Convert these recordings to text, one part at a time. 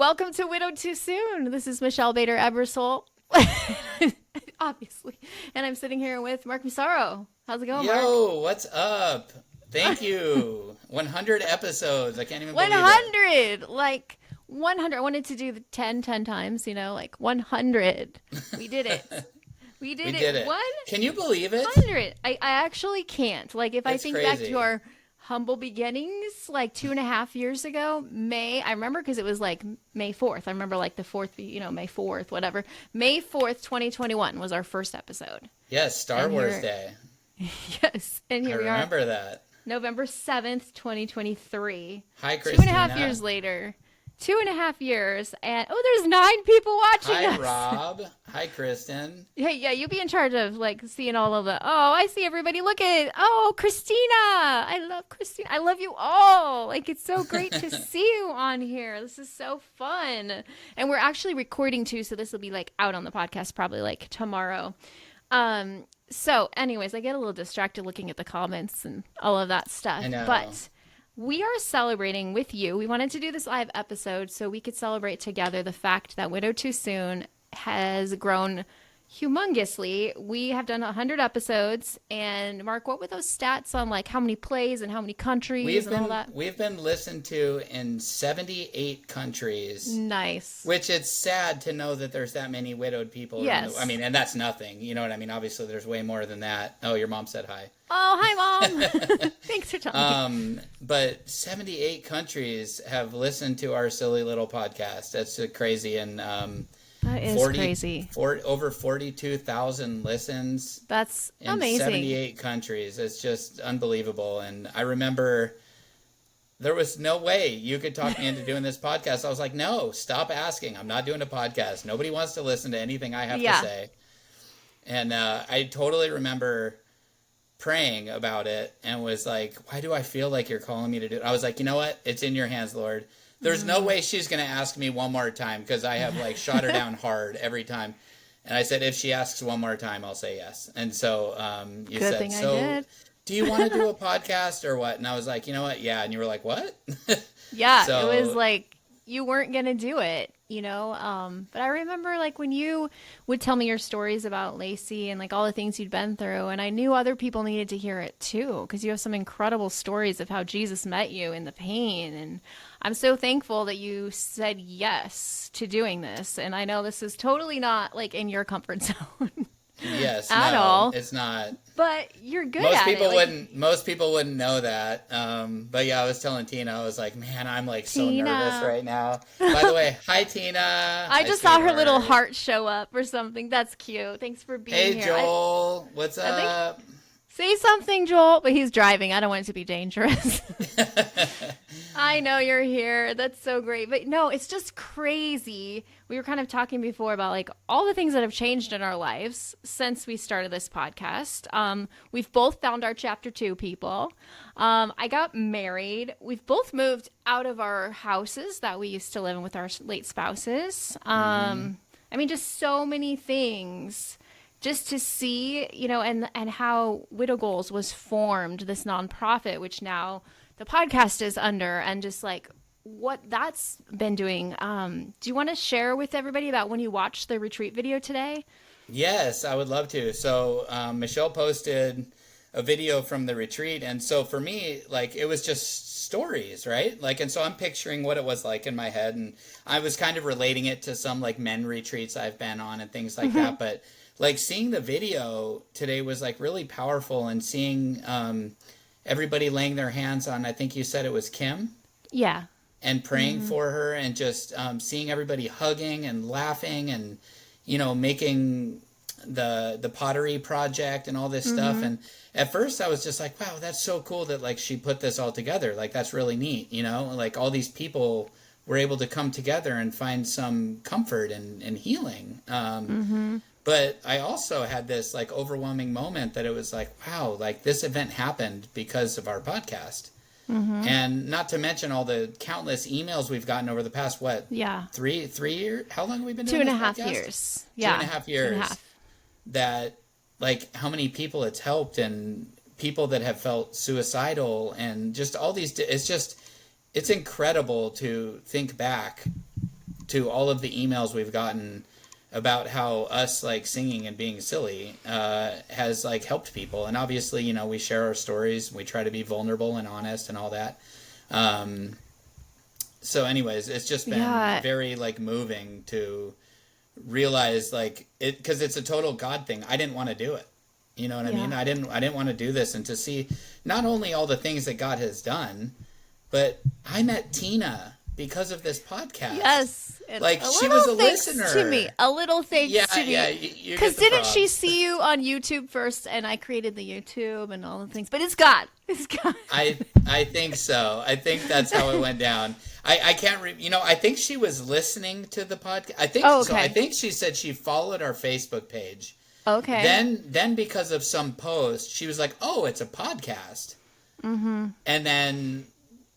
Welcome to Widowed Too Soon. This is Michelle Bader Ebersole, obviously. And I'm sitting here with Mark Musaro. How's it going, Mark? Yo, what's up? Thank you. 100 episodes. I can't even believe it. 100! Like 100. I wanted to do the 10 times, like 100. We did it. We We did did it. it. Can you believe it? 100. I actually can't. Like, if I It's think back to crazy. our humble beginnings, like 2.5 years ago, I remember because it was like May 4th. I remember like the 4th, May 4th, whatever. May 4th, 2021 was our first episode. Yes, Star And Wars here, Day. yes. And I here we are, remember that. November 7th, 2023. Hi, 2.5 years Christina. later. 2.5 years. And, oh, there's 9 people watching Hi, us. Rob. Hi, Kristen. Hey, yeah, you be in charge of like seeing all of the. Oh, I see everybody. Look at. Oh, Christina. I love Christina. I love you all. Like, it's so great to see you on here. This is so fun. And we're actually recording too, so this will be like out on the podcast probably like tomorrow. So anyways, I get a little distracted looking at the comments and all of that stuff. I know. But we are celebrating with you. We wanted to do this live episode so we could celebrate together the fact that Widow Too Soon has grown humongously. We have done 100 episodes. And Mark, what were those stats on like how many plays and how many countries We've and all been that? we've been listened to in 78 countries, Nice. which it's sad to know that there's that many widowed people. I Yes. mean, and that's nothing. You know what I mean? Obviously, there's way more than that. Oh, your mom said hi. Oh, hi, Mom. Thanks for telling me. But 78 countries have listened to our silly little podcast. That's crazy. And That is crazy. over 42,000 listens That's in amazing. 78 countries. It's just unbelievable. And I remember there was no way you could talk me into doing this podcast. I was like, no, stop asking. I'm not doing a podcast. Nobody wants to listen to anything I have to Yeah. say. And I totally remember praying about it and was like, why do I feel like you're calling me to do it? I was like, you know what? It's in your hands, Lord. There's no way she's going to ask me one more time because I have like shot her down hard every time. And I said, if she asks one more time, I'll say yes. And so you Good said, thing I so did. do you want to do a podcast or what? And I was like, you know what? Yeah. And you were like, what? Yeah, it was So like you weren't gonna do it. But I remember like when you would tell me your stories about Lacey and like all the things you'd been through, and I knew other people needed to hear it too, because you have some incredible stories of how Jesus met you in the pain, and I'm so thankful that you said yes to doing this. And I know this is totally not like in your comfort zone yes, at no, all, it's not. but you're good at it. Like Most people wouldn't know that. But yeah, I was telling Tina, I was like, man, I'm like so nervous Tina. right now. By the way, hi Tina. I Hi just saw her little sweetheart. heart show up or something. That's cute. Thanks for being Hey here. Joel, what's I think up? say something, Joel, but he's driving. I don't want it to be dangerous. I know you're here. That's so great. But no, it's just crazy. We were kind of talking before about like all the things that have changed in our lives since we started this podcast. We've both found our chapter 2 people. I got married. We've both moved out of our houses that we used to live in with our late spouses. I mean, just so many things just to see, and how Widow Goals was formed, this nonprofit, which now the podcast is under, and just like what that's been doing. Do you want to share with everybody about when you watched the retreat video today? Yes, I would love to. So Michelle posted a video from the retreat, and so for me, like it was just stories, right? Like, and so I'm picturing what it was like in my head, and I was kind of relating it to some like men retreats I've been on and things like that. But like seeing the video today was like really powerful, and seeing everybody laying their hands on, I think you said it was Kim, Yeah. and praying for her, and just seeing everybody hugging and laughing, and making the pottery project and all this stuff. And at first I was just like, wow, that's so cool that like she put this all together. Like that's really neat, like all these people were able to come together and find some comfort and healing. But I also had this like overwhelming moment that it was like, wow, like this event happened because of our podcast. And not to mention all the countless emails we've gotten over the past, what, Yeah. 3 years? How long have we been Two doing and a this half podcast? years. Two and Yeah. a half 2.5 years. years. That, like, how many people it's helped, and people that have felt suicidal, and just all these, it's incredible to think back to all of the emails we've gotten about how us like singing and being silly has like helped people. And obviously, you know, we share our stories, we try to be vulnerable and honest and all that. So anyways, it's just been very like moving to realize like it, because it's a total God thing. I didn't want to do it. You know what I mean? I didn't want to do this, and to see not only all the things that God has done, but I met Tina because of this podcast. Yes. Like she was a listener to me. A little thanks to me. Yeah, because didn't she see you on YouTube first, and I created the YouTube and all the things? But it's God. It's God. I think so. I think that's how it went down. I can't I think she was listening to the podcast. I think so. I think she said she followed our Facebook page. Okay. Then because of some post, she was like, "Oh, it's a podcast." Mm-hmm. And then,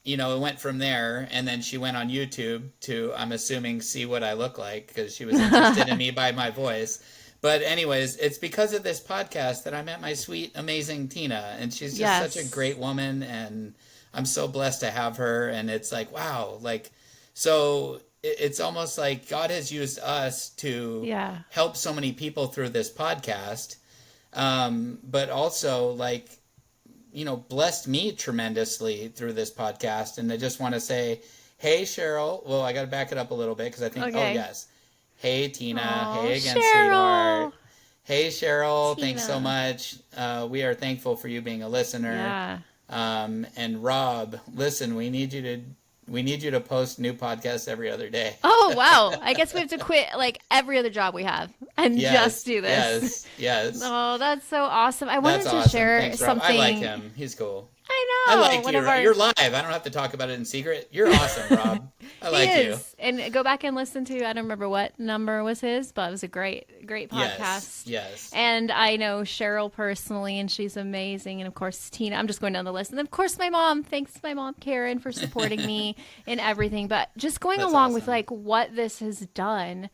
it went from there. And then she went on YouTube to, I'm assuming, see what I look like because she was interested in me by my voice. But anyways, it's because of this podcast that I met my sweet, amazing Tina, and she's just such a great woman, and I'm so blessed to have her. And it's like, wow, like, so it's almost like God has used us to help so many people through this podcast, but also like, blessed me tremendously through this podcast. And I just want to say, hey, Cheryl. Well, I got to back it up a little bit because I think, hey, Tina. Hey again, Cheryl. sweetheart. Hey, Cheryl. Tina. Thanks so much. We are thankful for you being a listener. Yeah. And Rob, listen, we need you to post new podcasts every other day. Oh, wow. I guess we have to quit like every other job we have and just do this. Yes. Oh, that's so awesome. I wanted to share Thanks, something. I like him. He's cool. I know. I like you. You're live. I don't have to talk about it in secret. You're awesome, Rob. I like you. And go back and listen to, I don't remember what number was his, but it was a great podcast. Yes. And I know Cheryl personally, and she's amazing. And of course, Tina, I'm just going down the list. And of course, my mom. Thanks, my mom, Karen, for supporting me in everything. But just going along with like what this has done,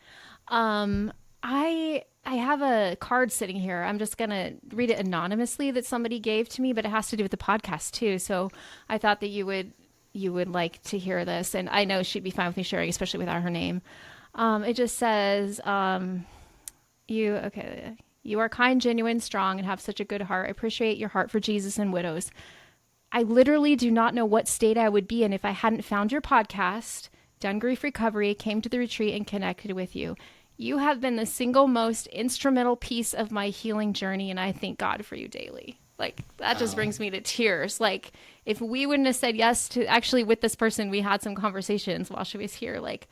I have a card sitting here. I'm just going to read it anonymously that somebody gave to me, but it has to do with the podcast too. So I thought that you would like to hear this. And I know she'd be fine with me sharing, especially without her name. It just says, you are kind, genuine, strong, and have such a good heart. I appreciate your heart for Jesus and widows. I literally do not know what state I would be in if I hadn't found your podcast, done grief recovery, came to the retreat, and connected with you. You have been the single most instrumental piece of my healing journey, and I thank God for you daily. Like, that just brings me to tears. Like, if we wouldn't have said yes to, actually with this person, we had some conversations while she was here. Like,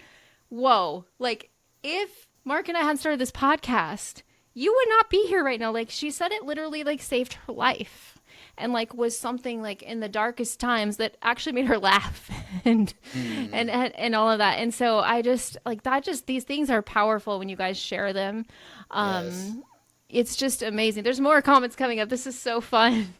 whoa. Like, if Mark and I hadn't started this podcast, you would not be here right now. Like, she said it literally, like, saved her life. And like was something like in the darkest times that actually made her laugh and all of that. And so I just like that, just these things are powerful when you guys share them. It's just amazing. There's more comments coming up. This is so fun.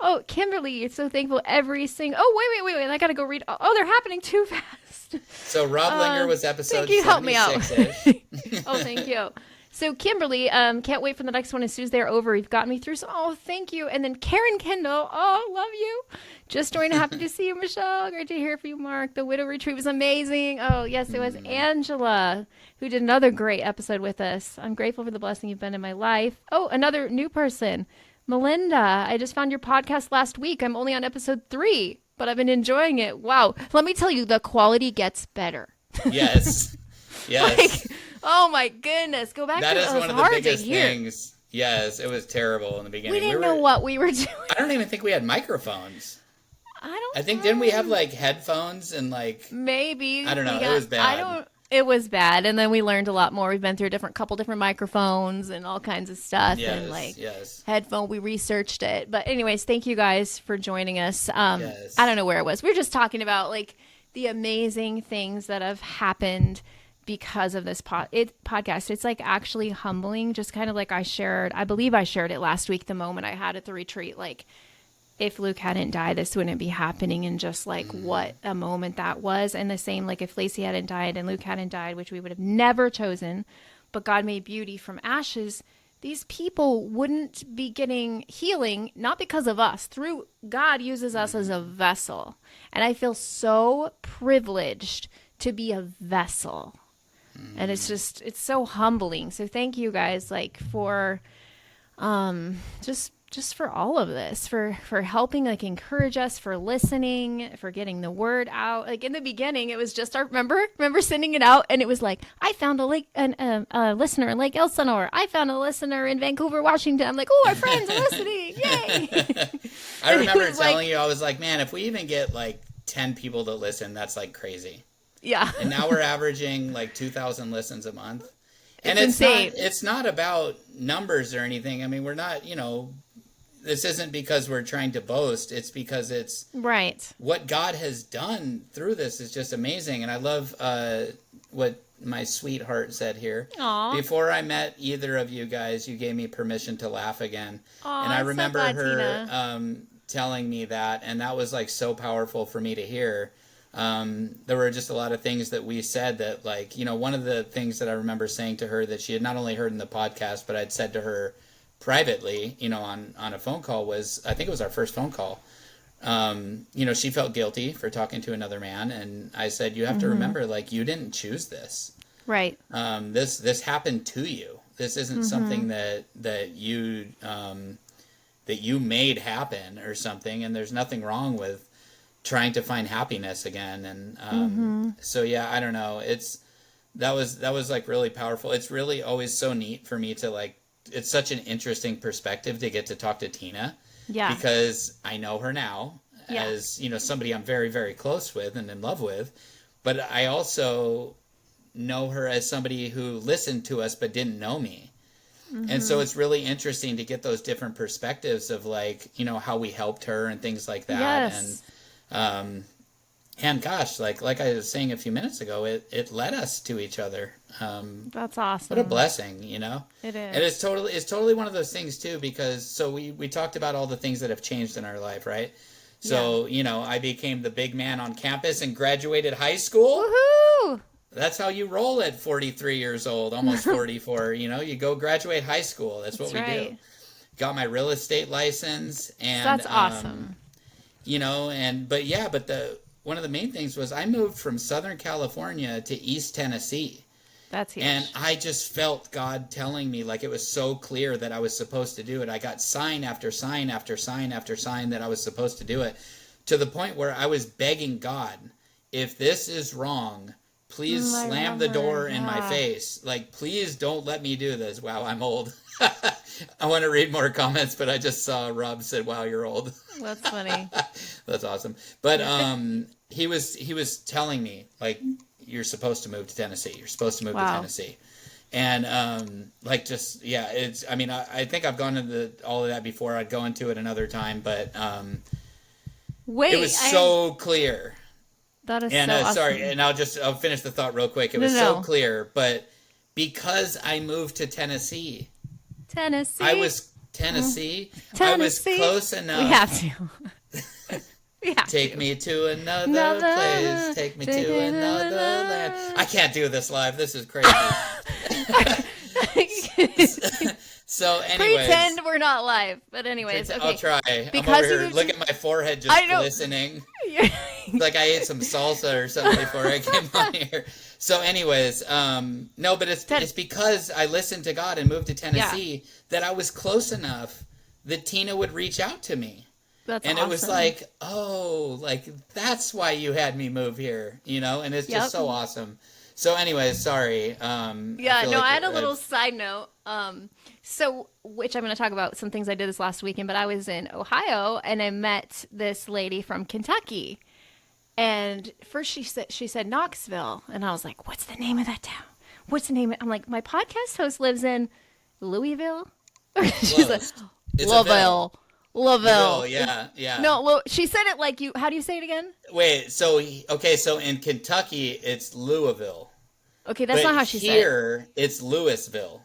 Oh, Kimberly, it's so thankful every single. Oh, wait. I got to go read. Oh, they're happening too fast. So Rob Linger was episode 76. Thank you. Help me out. Oh, thank you. So Kimberly, can't wait for the next one as soon as they're over. You've got me through. So, thank you. And then Karen Kendall, love you. Just joined. Happy to see you, Michelle. Great to hear from you, Mark. The Widow Retreat was amazing. Oh, yes, it was Angela who did another great episode with us. I'm grateful for the blessing you've been in my life. Oh, another new person. Melinda, I just found your podcast last week. I'm only on episode 3, but I've been enjoying it. Wow. Let me tell you, the quality gets better. Yes. Yes. Like, oh my goodness. Go back that to it. That is one of the biggest things. Yes, it was terrible in the beginning. We didn't know what we were doing. I don't even think we had microphones. I think didn't we have like headphones and like maybe. I don't know. It was bad. It was bad, and then we learned a lot more. We've been through a couple different microphones and all kinds of stuff, and like headphone. We researched it, but anyways, thank you guys for joining us. I don't know where it was. We were just talking about like the amazing things that have happened because of this podcast. It's like actually humbling, just kind of like I believe I shared it last week, the moment I had at the retreat, like if Luke hadn't died, this wouldn't be happening, and just like what a moment that was. And the same, like if Lacey hadn't died and Luke hadn't died, which we would have never chosen, but God made beauty from ashes, these people wouldn't be getting healing, not because of us. Through God uses us as a vessel. And I feel so privileged to be a vessel. And it's so humbling. So thank you guys, like, for just for all of this, for helping, like, encourage us, for listening, for getting the word out. Like, in the beginning, it was just our remember sending it out, and it was like, I found a listener in Lake Elsinore. I found a listener in Vancouver, Washington. I'm like, oh, our friends are listening! Yay! I remember telling you, I was like, man, if we even get like 10 people to listen, that's like crazy. Yeah. And now we're averaging like 2,000 listens a month. And it's insane. It's not about numbers or anything. I mean, we're not, this isn't because we're trying to boast. It's because it's right. What God has done through this is just amazing. And I love what my sweetheart said here. Aww. Before I met either of you guys, you gave me permission to laugh again. Aww, and I remember so glad, her telling me that, and that was like so powerful for me to hear. There were just a lot of things that we said that, like, one of the things that I remember saying to her that she had not only heard in the podcast, but I'd said to her privately, on a phone call was, I think it was our first phone call. She felt guilty for talking to another man. And I said, you have to remember, like, you didn't choose this. Right. This happened to you. This isn't something that you made happen or something. And there's nothing wrong with trying to find happiness again. And so, yeah, I don't know. That was like really powerful. It's really always so neat for me to, like, it's such an interesting perspective to get to talk to Tina. Yeah. Because I know her now as, somebody I'm very, very close with and in love with. But I also know her as somebody who listened to us but didn't know me. And so it's really interesting to get those different perspectives of, like, how we helped her and things like that. Yes. And gosh, like I was saying a few minutes ago, it led us to each other. That's awesome. What a blessing, It is. And it's totally one of those things too, because so we talked about all the things that have changed in our life, right? So, I became the big man on campus and graduated high school. Woohoo! That's how you roll at 43 years old, almost 44. You go graduate high school. That's what we do. Got my real estate license, and that's awesome. But one of the main things was I moved from Southern California to East Tennessee. That's huge. And I just felt God telling me, like, it was so clear that I was supposed to do it. I got sign after sign after sign after sign that I was supposed to do it, to the point where I was begging God, if this is wrong, please slam the door in my face. Like, please don't let me do this. Wow, I'm old. I want to read more comments, but I just saw Rob said, wow, you're old. That's funny. That's awesome. But he was telling me, like, you're supposed to move to Tennessee. You're supposed to move to Tennessee. And I think I've gone into all of that before. I'd go into it another time, but it was so clear. That is so awesome. Sorry, and I'll finish the thought real quick. It was so clear, but because I moved to Tennessee. I was Tennessee. I was close enough. We have to. Take me to another place. Take me to another land. I can't do this live. This is crazy. So, anyways. Pretend we're not live. But anyways, okay. I'll try. Because I'm over here. Look at my forehead just glistening. Like I ate some salsa or something before I came on here. So anyways, no, but it's because I listened to God and moved to Tennessee that I was close enough that Tina would reach out to me. That's and awesome. It was like, oh, like that's why you had me move here, and it's just so awesome. So anyways, sorry. I had a little side note. Which I'm going to talk about some things I did this last weekend, but I was in Ohio and I met this lady from Kentucky. And first she said Knoxville. And I was like, what's the name of that town? What's the name? I'm like, my podcast host lives in Louisville. She's like, Louisville. Yeah. No, she said it like you. How do you say it again? Wait, so in Kentucky, it's Louisville. Okay, that's not how she said it. Here, it's Louisville.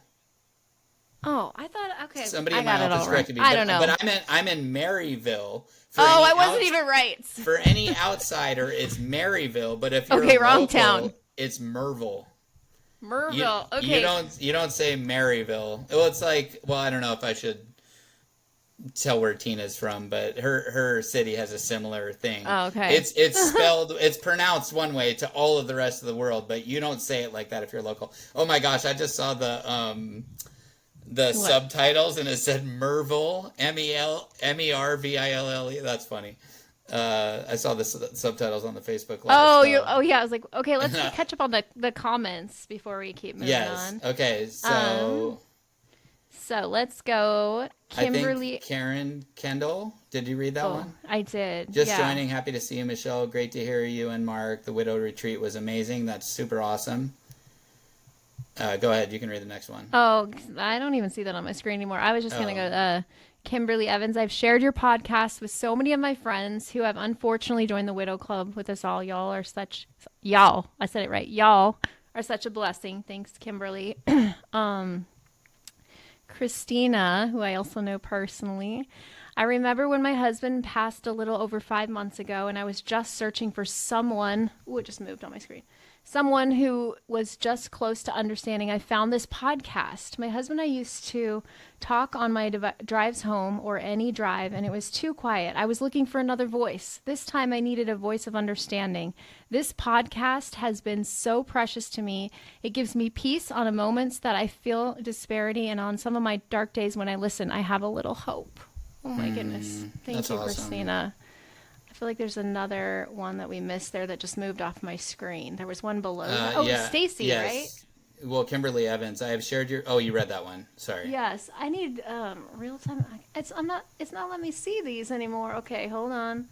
Oh, I thought, okay. Somebody in my office corrected me. I don't know. But I'm in Maryville. I wasn't even right. For any outsider, it's Maryville. But if you're wrong local, town. It's Merville. Okay. You don't say Maryville. Well, it's like, I don't know if I should. tell where Tina's from, but her city has a similar thing. Oh, okay. It's pronounced one way to all of the rest of the world, but you don't say it like that if you're local. Oh my gosh, I just saw the What? subtitles and it said Merville, Merville. That's funny. I saw the subtitles on the Facebook Live. Oh, So. yeah. I was like, okay, let's catch up on the comments before we keep moving Yes. on. Okay. So So let's go, I Kimberly. think Karen Kendall. Did you read that Oh, one? I did. Just yeah. joining. Happy to see you, Michelle. Great to hear you and Mark. The Widow Retreat was amazing. That's super awesome. Go ahead. You can read the next one. Oh, I don't even see that on my screen anymore. I was just going to Oh. go, Kimberly Evans. I've shared your podcast with so many of my friends who have unfortunately joined the Widow Club with us all. Y'all, I said it right. Y'all are such a blessing. Thanks, Kimberly. Christina, who I also know personally. I remember when my husband passed a little over 5 months ago, and I was just searching for someone. Ooh, it just moved on my screen. Someone who was just close to understanding. I found this podcast. My husband and I used to talk on my drives home or any drive, and it was too quiet. I was looking for another voice. This time I needed a voice of understanding. This podcast has been so precious to me. It gives me peace on the moments that I feel disparity, and on some of my dark days when I listen, I have a little hope. Oh my goodness. Thank that's you, awesome. Christina. I feel like there's another one that we missed there that just moved off my screen. There was one below. Yeah. Stacy, Yes. right? Well, Kimberly Evans. I have shared your. Oh, you read that one. Sorry. Yes. I need real time. It's not letting me see these anymore. Okay, hold on.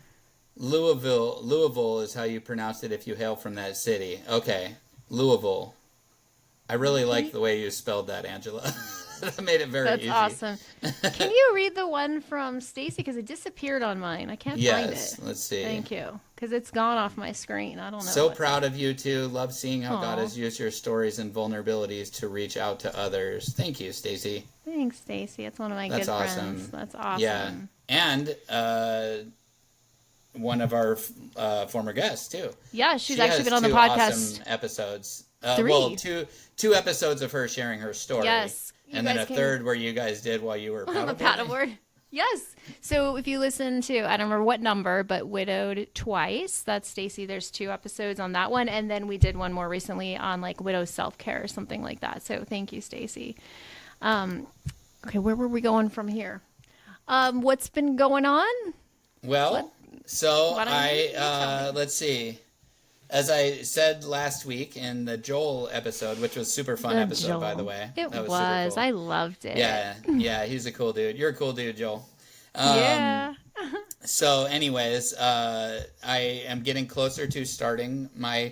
Louisville is how you pronounce it if you hail from that city. Okay, Louisville. I really like the way you spelled that, Angela. That made it very That's easy. awesome. Can you read the one from Stacy? Because it disappeared on mine. I can't find Yes, it. let's see. Thank you. Because it's gone off my screen. I don't know. So what's proud of you too. Love seeing how God Aw. has used your stories and vulnerabilities to reach out to others. Thank you, Stacy. Thanks, Stacy. It's one of my That's good awesome. friends. That's awesome. Yeah, and one of our former guests too. Yeah, she's She actually has been on the two podcast. awesome episodes. 3. Well, two episodes of her sharing her story. Yes. You And then guys a came- third where you guys did while you were I'm a paddleboard. Yes. So if you listen to, I don't remember what number, but Widowed Twice, that's Stacy. There's 2 episodes on that one. And then we did one more recently on like widow self-care or something like that. So thank you, Stacy. Okay, where were we going from here? What's been going on? Well, so Why don't you tell me? let's see. As I said last week in the Joel episode, which was super fun episode, by the way. It That was. super cool. I loved it. Yeah, he's a cool dude. You're a cool dude, Joel. Yeah. So, anyways, I am getting closer to starting my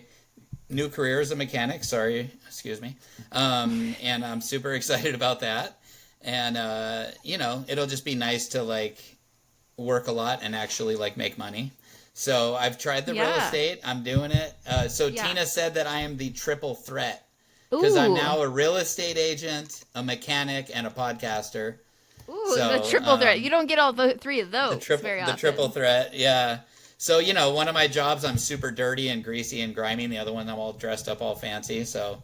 new career as a mechanic. Sorry, excuse me. And I'm super excited about that. And it'll just be nice to like work a lot and actually like make money. So I've tried the real Yeah. estate. I'm doing it. So Yeah. Tina said that I am the triple threat because I'm Ooh. now a real estate agent, a mechanic, and a podcaster. Ooh, So, the triple threat. You don't get all the 3 of those very often. The triple threat, yeah. So, one of my jobs, I'm super dirty and greasy and grimy. And the other one, I'm all dressed up, all fancy. So,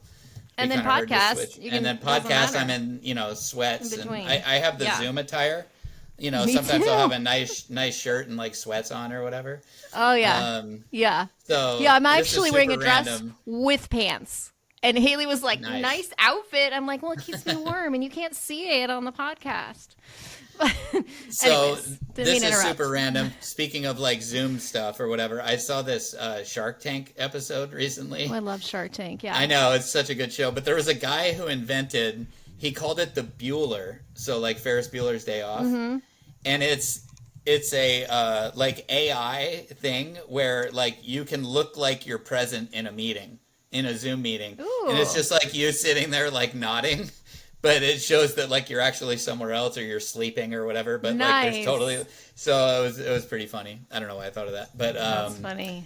And we then kinda heard the podcast, switch. you can- And then doesn't podcast, matter. I'm in, sweats. In And between. I have the Yeah. Zoom attire. Me Sometimes too. I'll have a nice shirt and like sweats on or whatever. Oh, yeah. Yeah. So Yeah, I'm this is actually wearing a super dress random. with pants. And Haley was like, Nice. nice outfit. I'm like, well, it keeps me warm and you can't see it on the podcast. So Anyways, didn't this mean is to interrupt. super random. Speaking of like Zoom stuff or whatever, I saw this Shark Tank episode recently. Oh, I love Shark Tank. Yeah. I know, it's such a good show, but there was a guy who invented, he called it the Bueller, so like Ferris Bueller's Day Off. Mm-hmm. And it's a like AI thing where like you can look like you're present in a meeting, in a Zoom meeting. And it's Ooh. just like you sitting there like nodding, but it shows that like you're actually somewhere else or you're sleeping or whatever, but like Nice. there's totally, so it was pretty funny. I don't know why I thought of that, but That's funny.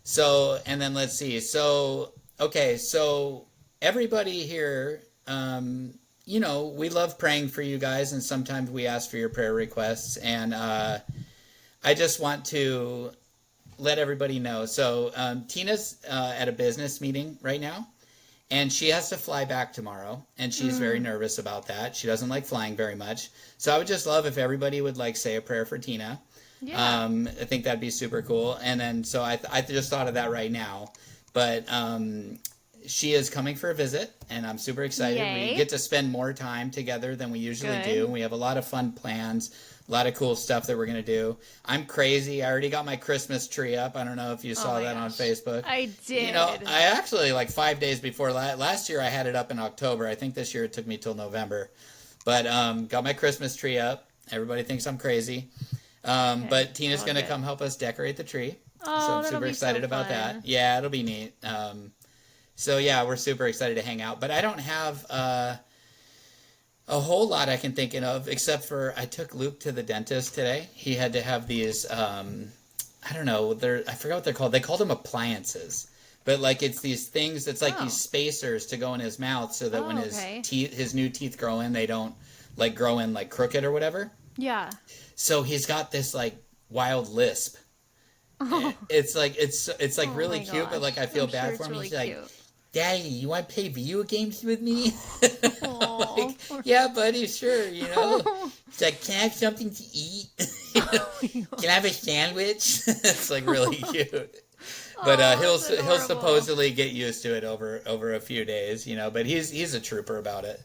so, and then let's see. So, okay, so everybody here, we love praying for you guys, and sometimes we ask for your prayer requests. And I just want to let everybody know. So, Tina's at a business meeting right now, And she has to fly back tomorrow, and she's very nervous about that. She doesn't like flying very much. So I would just love if everybody would like say a prayer for Tina. Yeah. I think that'd be super cool. And then so I just thought of that right now. But she is coming for a visit, and I'm super excited. Yay. We get to spend more time together than we usually Good. do. We have a lot of fun plans, a lot of cool stuff that we're going to do. I'm crazy. I already got my Christmas tree up. I don't know if you saw my that on gosh. Facebook. I did. You know, I actually, like 5 days before last year, I had it up in October. I think this year it took me till November. But got my Christmas tree up. Everybody thinks I'm crazy. But Tina's Love going to it. come help us decorate the tree. Oh, So I'm that'll super be excited so about fun. that. Yeah, it'll be neat. So yeah, we're super excited to hang out. But I don't have a whole lot I can think of, except for I took Luke to the dentist today. He had to have these, I don't know, I forgot what they're called. They called them appliances. But like it's these things, it's like Oh. these spacers to go in his mouth so that when okay. his new teeth grow in, they don't like grow in like crooked or whatever. Yeah. So he's got this like wild lisp. It's like Oh really my cute, but like I gosh. feel I'm bad sure for it's him. really He's like, cute. Daddy, you want to play video games with me? Aw. Like, yeah, buddy, sure. You know, it's like, can I have something to eat? Can I have a sandwich? It's like really cute. But Aw, he'll that's adorable. supposedly get used to it over a few days, you know. But he's a trooper about it.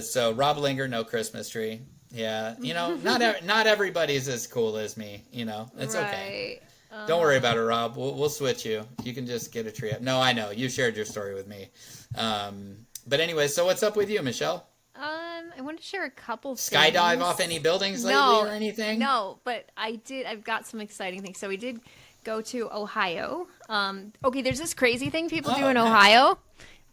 So Rob Linger, no Christmas tree. Yeah, you know, not everybody's as cool as me. You know, it's okay. Right. Don't worry about it, Rob. We'll switch you. You can just get a tree up. No, I know you shared your story with me. But anyway, so what's up with you, Michelle? I want to share a couple Skydive things. off any buildings lately No, or anything? No, but I've got some exciting things. So we did go to Ohio. Okay, there's this crazy thing people do Oh, in nice. Ohio.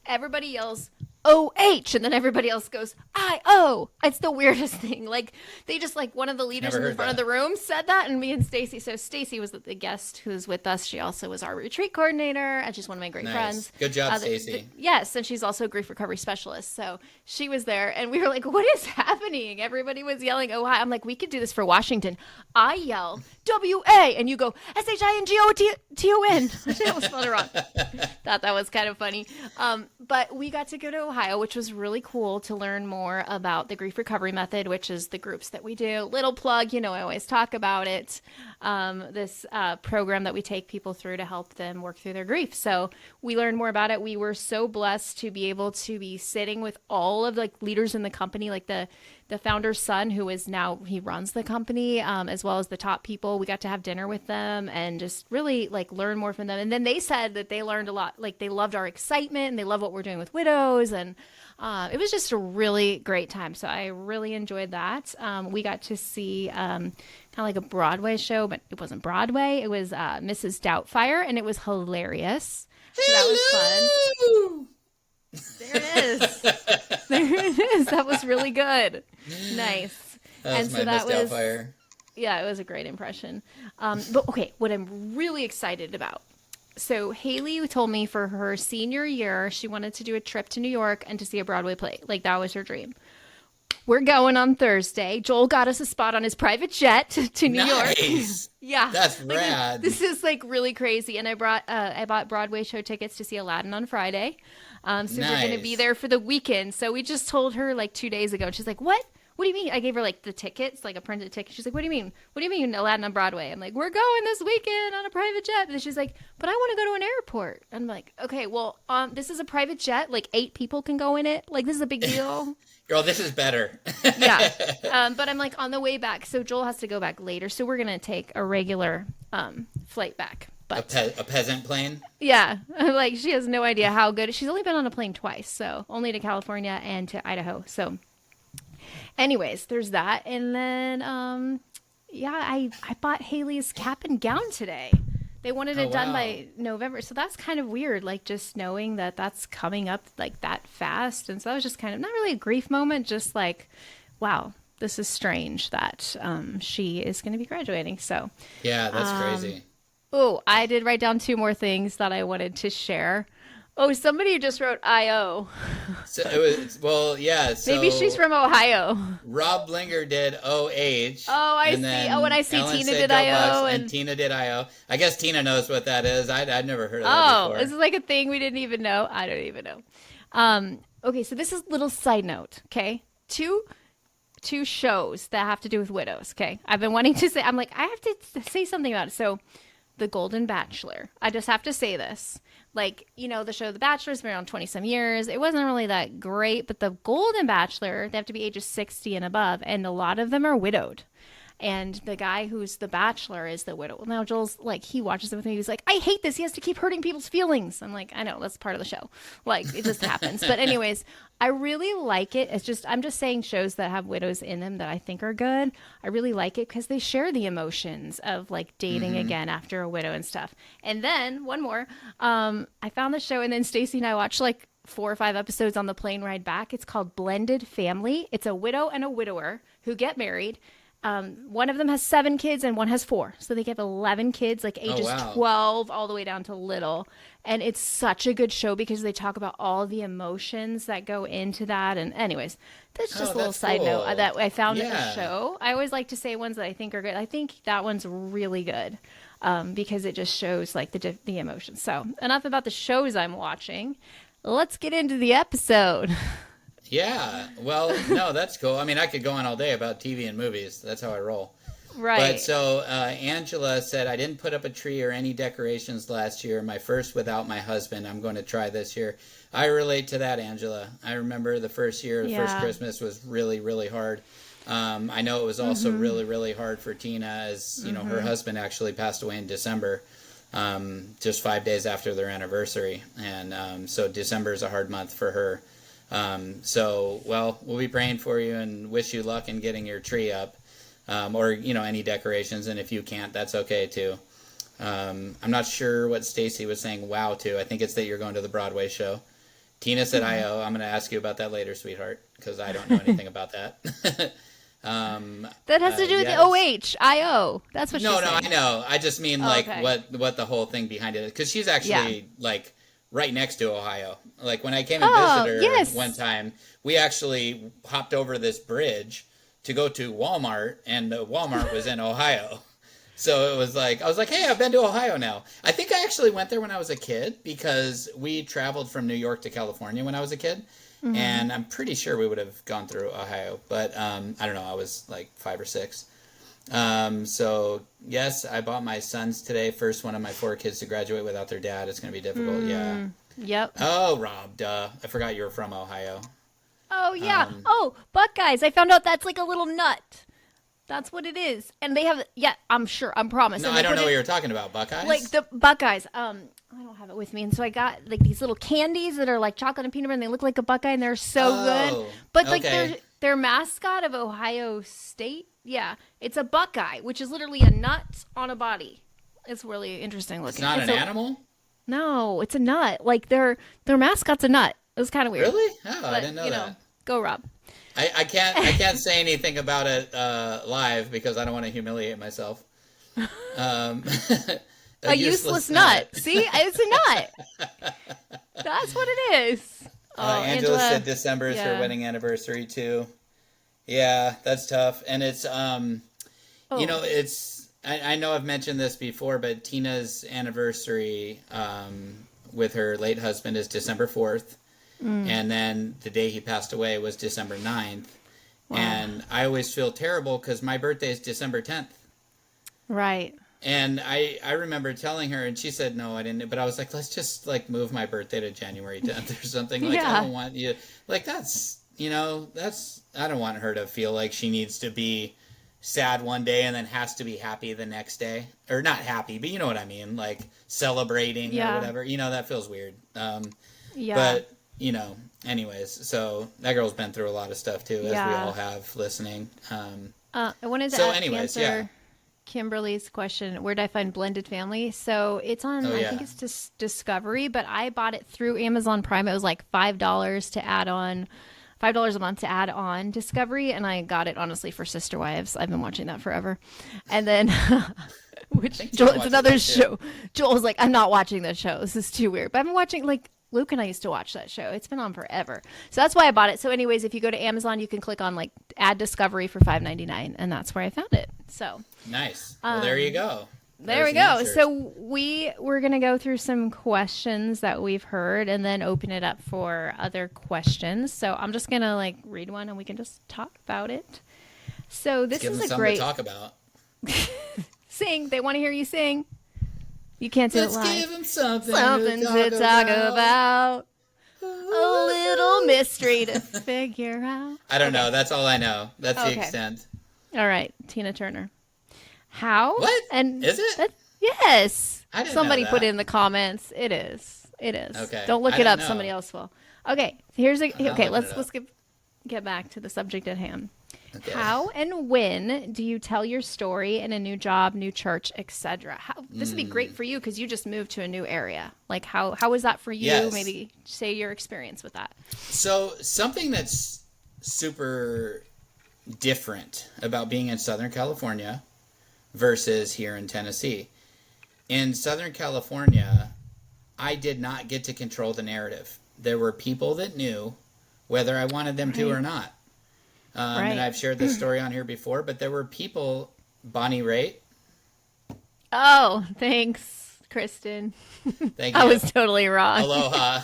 Everybody yells OH, and then everybody else goes IO. It's the weirdest thing. Like they just like one of the leaders Never in the heard front of that. the room said that, and me and Stacy. So Stacy was the guest who's with us. She also was our retreat coordinator, and she's one of my great Nice. friends. Good job, The- Stacy. yes, and she's also a grief recovery specialist. So she was there, and we were like, "What is happening?" Everybody was yelling Ohio. I'm like, "We could do this for Washington." I yell WA, and you go SHINGOTON. I almost spelled it wrong. Thought that was kind of funny. But we got to go to Ohio, which was really cool to learn more about the grief recovery method, which is the groups that we do. Little plug, you know, I always talk about it. This program that we take people through to help them work through their grief. So we learned more about it. We were so blessed to be able to be sitting with all of like leaders in the company, like the founder's son, who is now, he runs the company, as well as the top people. We got to have dinner with them and just really like learn more from them. And then they said that they learned a lot, like they loved our excitement and they love what we're doing with widows. And it was just a really great time. So I really enjoyed that. We got to see kind of like a Broadway show, but it wasn't Broadway. It was Mrs. Doubtfire, and it was hilarious. So that was fun. There it is. There it is. That was really good. Nice. That was my Miss Doubtfire. Yeah, it was a great impression. But okay, what I'm really excited about. So Haley told me for her senior year, she wanted to do a trip to New York and to see a Broadway play. Like that was her dream. We're going on Thursday. Joel got us a spot on his private jet to New York. Nice. Yeah, That's like, rad. This is like really crazy. And I bought Broadway show tickets to see Aladdin on Friday. So we're going to be Nice. there for the weekend. So we just told her like 2 days ago. And she's like, "What? What do you mean?" I gave her like the tickets, like a printed ticket. She's like, "What do you mean? What do you mean Aladdin on Broadway?" I'm like, "We're going this weekend on a private jet." And then she's like, "But I want to go to an airport." I'm like, "Okay, well, this is a private jet. Like 8 people can go in it. Like this is a big deal." Girl, this is better. Yeah. But I'm like on the way back. So Joel has to go back later. So we're going to take a regular flight back. But A peasant plane? yeah, like she has no idea how good. She's only been on a plane twice. So only to California and to Idaho. So anyways, there's that. And then, yeah, I bought Haley's cap and gown today. They wanted it done wow. by November. So that's kind of weird, like just knowing that that's coming up like that fast. And so that was just kind of not really a grief moment, just like, wow, this is strange that she is going to be graduating. So, Yeah, that's crazy. oh, I did write down 2 more things that I wanted to share. Oh, somebody just wrote IO. So it was, well, yeah. Maybe she's So from Ohio. Rob Blinger did OH, Oh, I and see. Oh, and then I see Ellen Tina said did Go Bucks, IO, and and Tina did IO. I guess Tina knows what that is. I'd never heard of that oh, this before. is like a thing we didn't even know. I don't even know. Okay, so this is a little side note. Okay, two shows that have to do with widows. Okay, I've been wanting to say. I'm like, I have to say something about it. So, The Golden Bachelor. I just have to say this. Like, the show The Bachelor's been around 20 some years. It wasn't really that great, but The Golden Bachelor, they have to be ages 60 and above, and a lot of them are widowed. And the guy who's the bachelor is the widow. Now Joel's like, he watches it with me. He's like, I hate this. He has to keep hurting people's feelings. I'm like, I know, that's part of the show. Like, it just happens. But anyways, I really like it. I'm just saying shows that have widows in them that I think are good. I really like it because they share the emotions of like dating again after a widow and stuff. And then one more, I found the show, and then Stacy and I watched like 4 or 5 episodes on the plane ride back. It's called Blended Family. It's a widow and a widower who get married. One of them has 7 kids and one has 4. So they get 11 kids, like ages wow. 12 all the way down to little. And it's such a good show because they talk about all the emotions that go into that. And anyways, that's just a little That's side note cool. that I found in Yeah. a show. I always like to say ones that I think are good. I think that one's really good because it just shows like the emotions. So enough about the shows I'm watching. Let's get into the episode. Yeah. Well, no, that's cool. I mean, I could go on all day about TV and movies. That's how I roll. Right. But so Angela said, I didn't put up a tree or any decorations last year. My first without my husband. I'm going to try this year. I relate to that, Angela. I remember the first year, the first Yeah. Christmas was really, really hard. I know it was also really, really hard for Tina as, her husband actually passed away in December, just 5 days after their anniversary. And so December is a hard month for her. Well, we'll be praying for you and wish you luck in getting your tree up, or, any decorations. And if you can't, that's okay too. I'm not sure what Stacy was saying wow to. I think it's that you're going to the Broadway show. Tina said IO. I'm going to ask you about that later, sweetheart, because I don't know anything about that. That has to do with yes. the OH, IO. That's what she's saying. I know. I just mean Okay. what the whole thing behind it is, because she's actually like right next to Ohio. Like when I came and Oh, visited her yes. one time, we actually hopped over this bridge to go to Walmart, and the Walmart was in Ohio. So it was like, I was like, hey, I've been to Ohio now. I think I actually went there when I was a kid because we traveled from New York to California when I was a kid. And I'm pretty sure we would have gone through Ohio, but I don't know. I was like 5 or 6. So yes, I bought my sons today. First one of my 4 kids to graduate without their dad. It's going to be difficult. Yeah. Yep. Oh, Rob, duh. I forgot you were from Ohio. Oh, yeah. Buckeyes. I found out that's like a little nut. That's what it is. And they have, I'm sure, I promise. No, And they I don't put know it- what you're talking about. Buckeyes? Like the Buckeyes. I don't have it with me. And so I got like these little candies that are like chocolate and peanut butter, and they look like a Buckeye, and they're so good. But like okay. their mascot of Ohio State, it's a Buckeye, which is literally a nut on a body. It's really interesting looking. It's not an animal? No, it's a nut. Like their mascot's a nut. It was kind of weird. Really? Oh, I But, didn't know that. Go Rob. I can't say anything about it live because I don't want to humiliate myself. A useless nut. See, it's a nut. That's what it is. Oh, Angela said December is her yeah. wedding anniversary too. Yeah, that's tough. And it's it's I know I've mentioned this before, but Tina's anniversary with her late husband is December 4th. And then the day he passed away was December 9th. Wow. And I always feel terrible because my birthday is December 10th. Right. And I remember telling her, and she said, no, I didn't. But I was like, let's just like move my birthday to January 10th or something. Like, I don't want you, like, that's, I don't want her to feel like she needs to be sad one day and then has to be happy the next day. Or not happy, but you know what I mean? Like celebrating or whatever. That feels weird. But, anyways, so that girl's been through a lot of stuff too, as we all have listening. I wanted to answer Kimberly's question, where did I find Blended Family? So it's on, I think it's just Discovery, but I bought it through Amazon Prime. It was like $5 to add on, $5 a month to add on Discovery, and I got it honestly for Sister Wives. I've been watching that forever. And then, which Joel, it's another show. Joel was like, I'm not watching that show. This is too weird. But I've been watching, like, Luke and I used to watch that show. It's been on forever. So that's why I bought it. So anyways, if you go to Amazon, you can click on like add Discovery for $5.99, and that's where I found it. So nice. Well, there you go. there we go. So we're going to go through some questions that we've heard and then open it up for other questions. So I'm just going to like read one and we can just talk about it. So this Give them is a something great to talk about. sing. They want to hear you sing. You can't do Let's it live. give them something to talk about. A little mystery to figure out. I don't know. That's all I know. That's the Okay. extent. All right, Tina Turner. How? What? And Is it? Yes. I didn't Somebody know put that. in the comments. It is. It is. Okay. Don't look I it up. didn't know. Somebody else will. Okay. Here's a. I'll Okay. look Let's it up. get back to the subject at hand. Okay. How and when do you tell your story in a new job, new church, etc.? This would be great for you because you just moved to a new area. Like how was that for you? Yes. Maybe say your experience with that. So something that's super different about being in Southern California versus here in Tennessee. In Southern California, I did not get to control the narrative. There were people that knew whether I wanted them to or not. And I've shared this story on here before, but there were people, Bonnie Raitt. Oh, thanks, Kristen. Thank you. I was totally wrong. Aloha.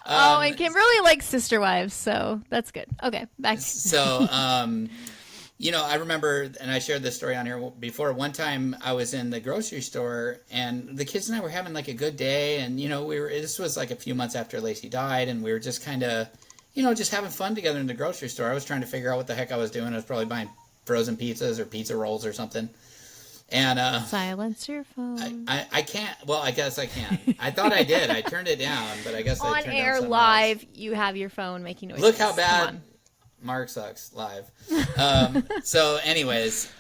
And Kim really likes Sister Wives, so that's good. Okay, back. So, I remember, and I shared this story on here before. One time I was in the grocery store, and the kids and I were having like a good day, and this was like a few months after Lacey died, and we were just kind of, just having fun together in the grocery store. I was trying to figure out what the heck I was doing. I was probably buying frozen pizzas or pizza rolls or something. And silence your phone. I can't. Well, I guess I can. I thought I did. I turned it down, but I guess I On turned air down live, you have your phone making noises. Look how Come bad on. Mark sucks live. So, anyways,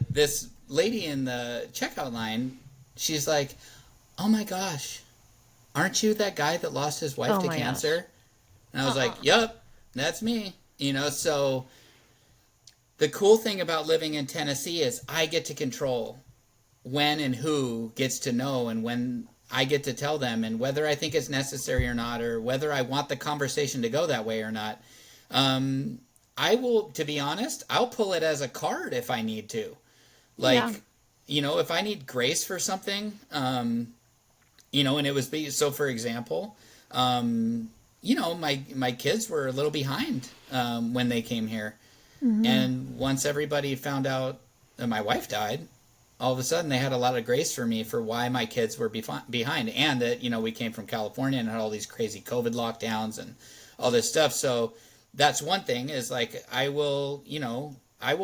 this lady in the checkout line, she's like, "Oh my gosh, aren't you that guy that lost his wife to cancer?" Gosh. And I was like, "Yep, that's me." So the cool thing about living in Tennessee is I get to control when and who gets to know and when I get to tell them and whether I think it's necessary or not, or whether I want the conversation to go that way or not. I will, to be honest, I'll pull it as a card if I need to. Like, if I need grace for something, and it was, so for example, my kids were a little behind when they came here. Mm-hmm. And once everybody found out that my wife died, all of a sudden they had a lot of grace for me for why my kids were behind. And that, we came from California and had all these crazy COVID lockdowns and all this stuff. So that's one thing is like, I will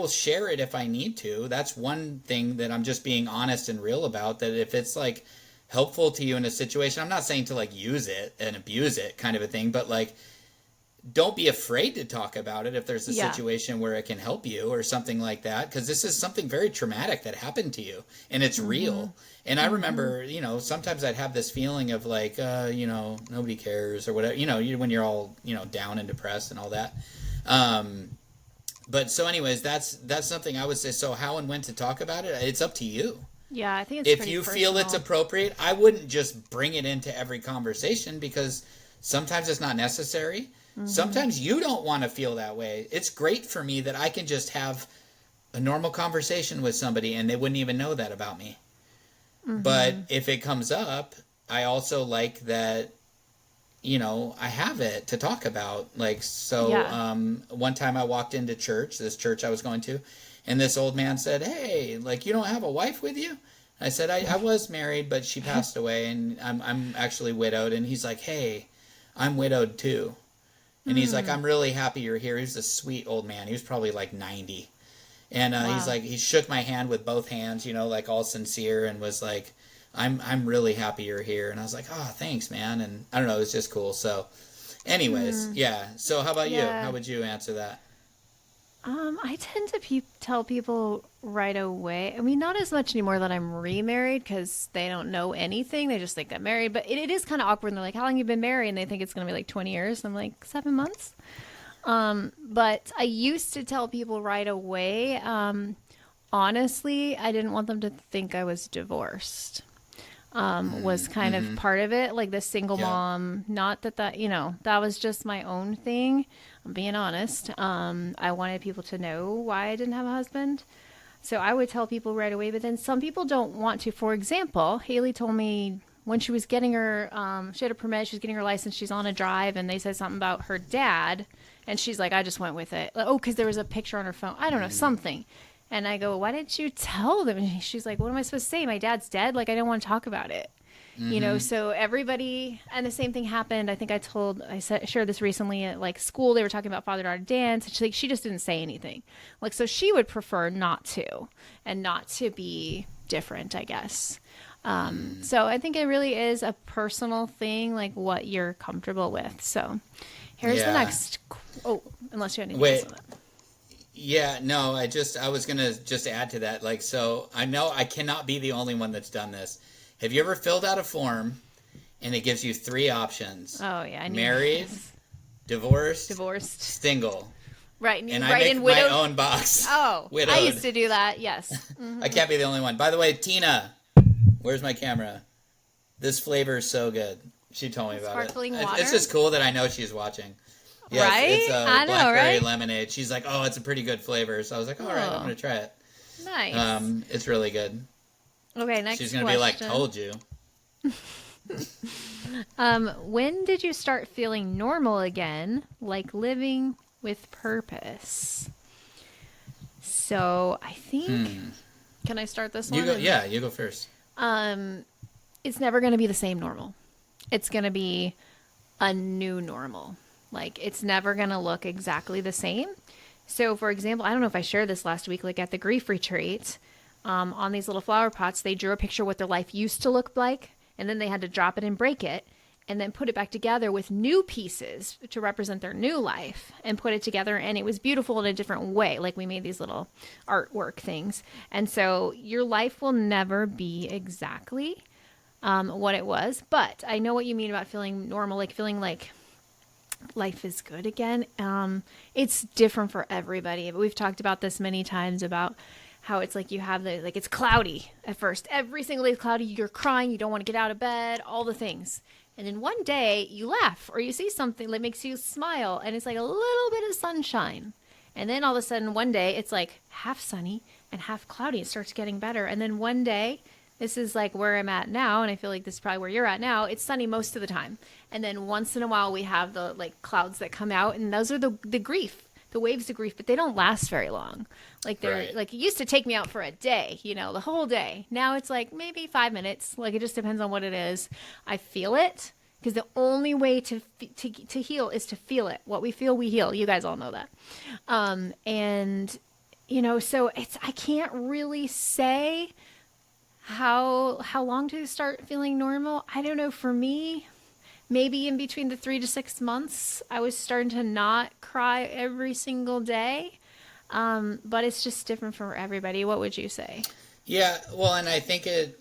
share it if I need to. That's one thing that I'm just being honest and real about, that if it's like helpful to you in a situation, I'm not saying to like use it and abuse it kind of a thing, but like, don't be afraid to talk about it if there's a situation where it can help you or something like that, because this is something very traumatic that happened to you and it's real. And I remember, sometimes I'd have this feeling of like, nobody cares or whatever, when you're all, down and depressed and all that. But so anyways, that's something I would say. So how and when to talk about it, it's up to you. Yeah, I think it's if you feel it's appropriate. I wouldn't just bring it into every conversation because sometimes it's not necessary. Sometimes you don't want to feel that way. It's great for me that I can just have a normal conversation with somebody and they wouldn't even know that about me. But if it comes up, I also like that, I have it to talk about. Like, so one time I walked into this church I was going to, and this old man said, "Hey, like, you don't have a wife with you?" I said, I was married, but she passed away and I'm actually widowed. And he's like, "Hey, I'm widowed too." And he's like, "I'm really happy you're here." He was a sweet old man. He was probably like 90. And he's like, he shook my hand with both hands, like all sincere, and was like, I'm really happy you're here. And I was like, "Oh, thanks, man." And I don't know, it was just cool. So anyways, yeah. So how about you? How would you answer that? I tend to tell people right away. I mean, not as much anymore that I'm remarried because they don't know anything. They just think I'm married. But it is kind of awkward. And they're like, "How long have you been married?" And they think it's going to be like 20 years. And I'm like, 7 months. But I used to tell people right away. Honestly, I didn't want them to think I was divorced. was kind of part of it, like the single Yeah. mom. Not that, that was just my own thing. I'm being honest. I wanted people to know why I didn't have a husband. So I would tell people right away, but then some people don't want to. For example, Haley told me when she was getting her, she had a permit, she was getting her license, she's on a drive, and they said something about her dad, and she's like, I just went with it. Like, oh, because there was a picture on her phone. I don't know, something. And I go, why didn't you tell them? And she's like, what am I supposed to say? My dad's dead? Like, I don't want to talk about it. So everybody, and the same thing happened. I think shared this recently at like school. They were talking about father-daughter dance. And she just didn't say anything. Like, so she would prefer not to, and not to be different, I guess. So I think it really is a personal thing, like what you're comfortable with. So here's the next. Oh, unless you have anything else on it. Yeah, no, I was going to just add to that. Like, so I know I cannot be the only one that's done this. Have you ever filled out a form and it gives you 3 options? Oh, yeah. Married, divorced, single. Right. And I make my own box. Oh, widowed. I used to do that. Yes. I can't be the only one. By the way, Tina, where's my camera? This flavor is so good. She told me about Sparkling it. water? It's just cool that I know she's watching. Yeah, right? It's I know, blackberry right? lemonade. She's like, oh, it's a pretty good flavor. So I was like, all right, I'm going to try it. Nice. It's really good. Okay, next She's going to be like, told you. When did you start feeling normal again, like living with purpose? So I think, can I start this one? You go first. It's never going to be the same normal. It's going to be a new normal. Like, it's never going to look exactly the same. So, for example, I don't know if I shared this last week, like at the grief retreat, on these little flower pots, they drew a picture of what their life used to look like, and then they had to drop it and break it, and then put it back together with new pieces to represent their new life, and put it together, and it was beautiful in a different way. Like, we made these little artwork things. And so your life will never be exactly what it was, but I know what you mean about feeling normal, like feeling like life is good again. It's different for everybody, but we've talked about this many times about how it's like you have it's cloudy at first. Every single day is cloudy. You're crying. You don't want to get out of bed, all the things. And then one day you laugh or you see something that makes you smile, and it's like a little bit of sunshine. And then all of a sudden one day it's like half sunny and half cloudy. It starts getting better. And then one day, this is like where I'm at now, and I feel like this is probably where you're at now, it's sunny most of the time. And then once in a while we have the clouds that come out, and those are the grief, the waves of grief, but they don't last very long. Like they're like, it used to take me out for a day, the whole day. Now it's like maybe 5 minutes. Like, it just depends on what it is. I feel it, because the only way to heal is to feel it. What we feel, we heal. You guys all know that. So I can't really say how long to start feeling normal. I don't know. For me, maybe in between the 3 to 6 months, I was starting to not cry every single day. But it's just different for everybody. What would you say? Yeah, well, and I think it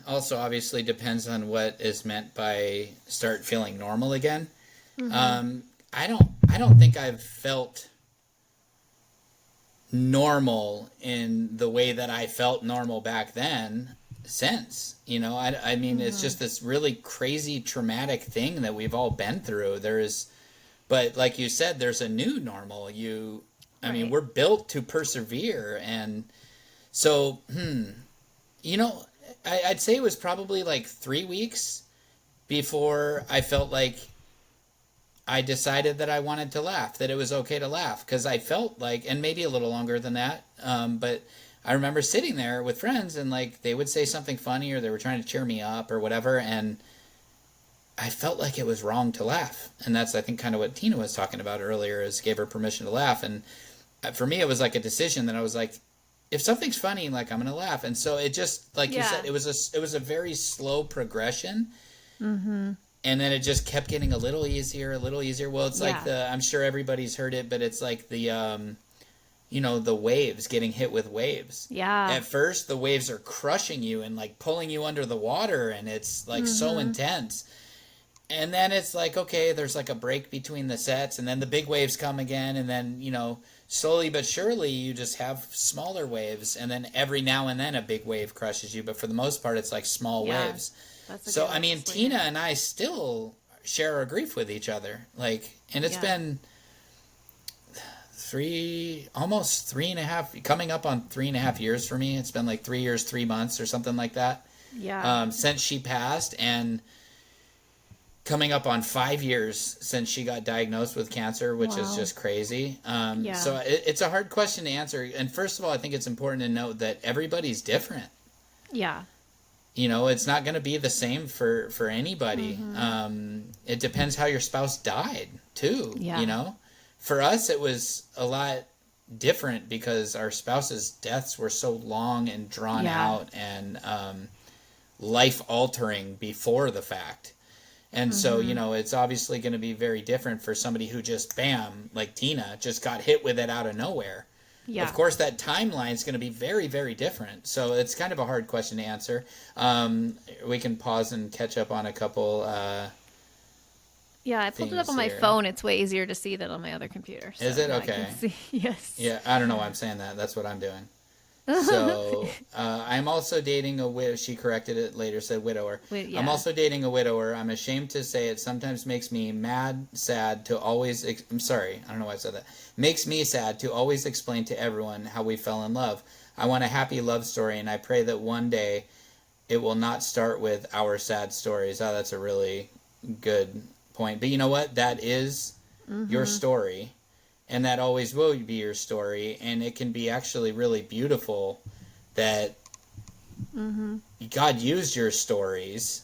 also obviously depends on what is meant by start feeling normal again. I don't think I've felt normal in the way that I felt normal back then since. I mean, it's just this really crazy traumatic thing that we've all been through. But like you said, there's a new normal. I mean, we're built to persevere. And so, I'd say it was probably like 3 weeks before I felt like I decided that I wanted to laugh, that it was okay to laugh. Because I felt like, and maybe a little longer than that, but I remember sitting there with friends and like they would say something funny or they were trying to cheer me up or whatever, and I felt like it was wrong to laugh. And that's, I think, kind of what Tina was talking about earlier, is gave her permission to laugh. And for me, it was like a decision that I was like, if something's funny, like, I'm going to laugh. And so it just, like you said, it was a very slow progression. And then it just kept getting a little easier. Well, it's like I'm sure everybody's heard it, but it's like the waves, getting hit with waves. Yeah. At first, the waves are crushing you and like pulling you under the water, and it's like so intense. and then it's like, okay, there's like a break between the sets, and then the big waves come again, and then, slowly but surely you just have smaller waves, and then every now and then a big wave crushes you, but for the most part it's like small Yeah, waves. that's a So, good I way to mean, explain Tina it. and I still share our grief with each other. Like, and it's Yeah. been almost 3.5, coming up on 3.5 years for me. It's been like 3 years, 3 months or something like that, Yeah. since she passed, and coming up on 5 years since she got diagnosed with cancer, which is Wow. just crazy. Yeah. So it's a hard question to answer. And first of all, I think it's important to note that everybody's different. Yeah. It's not going to be the same for anybody. It depends how your spouse died too. Yeah. For us, it was a lot different because our spouses' deaths were so long and drawn Yeah. out and life altering before the fact. And so, it's obviously going to be very different for somebody who just, bam, like Tina, just got hit with it out of nowhere. Yeah. Of course, that timeline is going to be very, very different. So it's kind of a hard question to answer. We can pause and catch up on a couple Yeah, I pulled it up things on my here. phone. It's way easier to see than on my other computer. Is So it? now I Okay. can see. Yes. Yeah, I don't know why I'm saying that. That's what I'm doing. So I'm also dating a widow. She corrected it later, said widower. Yeah. I'm also dating a widower. I'm ashamed to say it sometimes makes me sad to always. I'm sorry, I don't know why I said that. Makes me sad to always explain to everyone how we fell in love. I want a happy love story, and I pray that one day it will not start with our sad stories. Oh, that's a really good point. But you know what? That is your story. And that always will be your story. And it can be actually really beautiful that God used your stories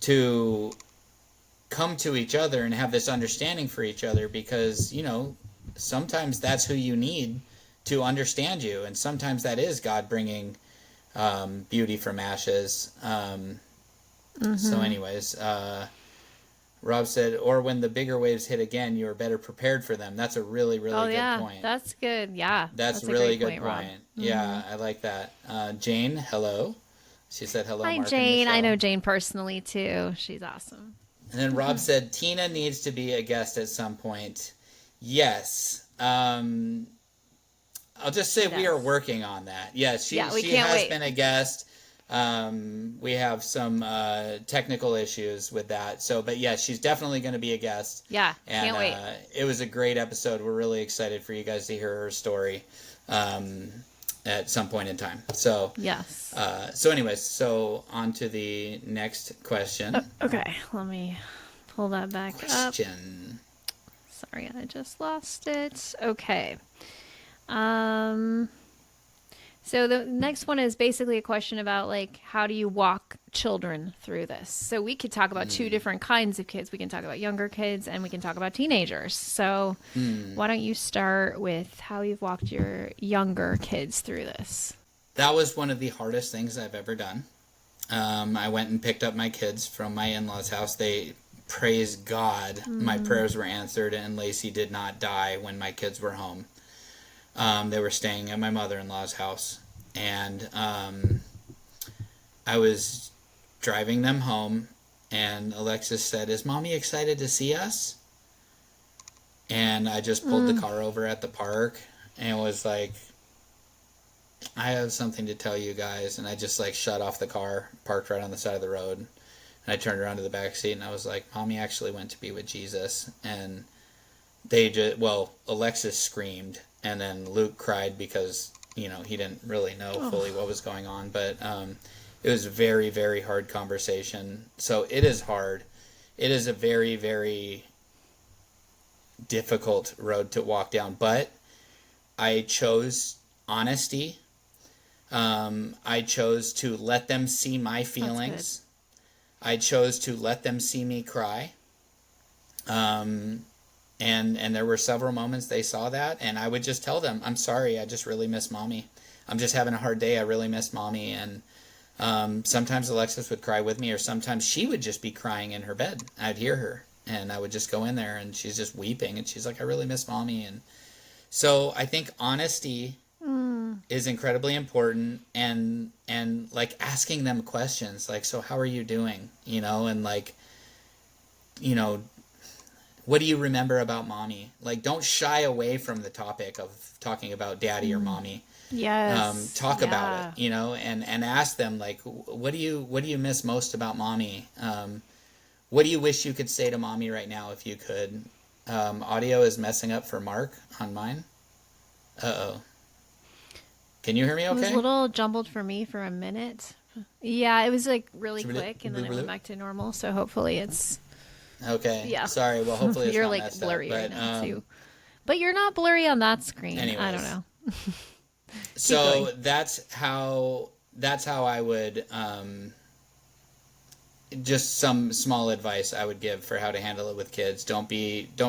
to come to each other and have this understanding for each other because, sometimes that's who you need to understand you. And sometimes that is God bringing beauty from ashes. So anyways, Rob said, or when the bigger waves hit again, you are better prepared for them. That's a really, really Oh good yeah, point. that's good. Yeah, That's a really great good point, Rob. point. Yeah, I like that. Jane, hello. She said hello, Hi, Mark Jane. and I know Michelle. Jane personally too. She's awesome. And then Rob said, Tina needs to be a guest at some point. Yes. I'll just say we are does. working on that. Yes, Yeah, we she can't has wait. been a guest. We have some technical issues with that. So, but yeah, she's definitely going to be a guest. Yeah, And can't wait. it was a great episode. We're really excited for you guys to hear her story at some point in time. So, Yes. so anyways, so on to the next question. Okay, let me pull that back up. Question. Sorry, I just lost it. Okay. So the next one is basically a question about like how do you walk children through this? So we could talk about two different kinds of kids. We can talk about younger kids and we can talk about teenagers. So why don't you start with how you've walked your younger kids through this? That was one of the hardest things I've ever done. I went and picked up my kids from my in-laws' house. They, praise God, my prayers were answered and Lacey did not die when my kids were home. They were staying at my mother-in-law's house. And I was driving them home, and Alexis said, "Is Mommy excited to see us?" And I just pulled the car over at the park and was like, "I have something to tell you guys." And I just like shut off the car, parked right on the side of the road. And I turned around to the back seat and I was like, "Mommy actually went to be with Jesus." And Alexis screamed. And then Luke cried because, he didn't really know fully what was going on. But it was a very, very hard conversation. So it is hard. It is a very, very difficult road to walk down. But I chose honesty. I chose to let them see my feelings. I chose to let them see me cry. And there were several moments they saw that, and I would just tell them, "I'm sorry, I just really miss Mommy. I'm just having a hard day. I really miss Mommy." And sometimes Alexis would cry with me, or sometimes she would just be crying in her bed. I'd hear her, and I would just go in there, and she's just weeping, and she's like, "I really miss Mommy." And so I think honesty is incredibly important, and like asking them questions, like, "So how are you doing?" And like you know, what do you remember about mommy? Like, don't shy away from the topic of talking about daddy or mommy. Yes. Talk about Yeah. it, you know, and ask them like, what do you miss most about mommy? What do you wish you could say to mommy right now if you could? Audio is messing up for Mark on mine. Uh-oh. Can you hear me It was a okay? little jumbled for me for a minute. Yeah, it was like really quick and then it went back to normal. So hopefully it's, Okay. yeah. Sorry. Well, hopefully it's You're not like messed up. blurry right But now too. But you're not blurry on that screen. I don't anyways, know. Keep so going. that's how I would just some small advice I would give for how to handle it with kids. Don't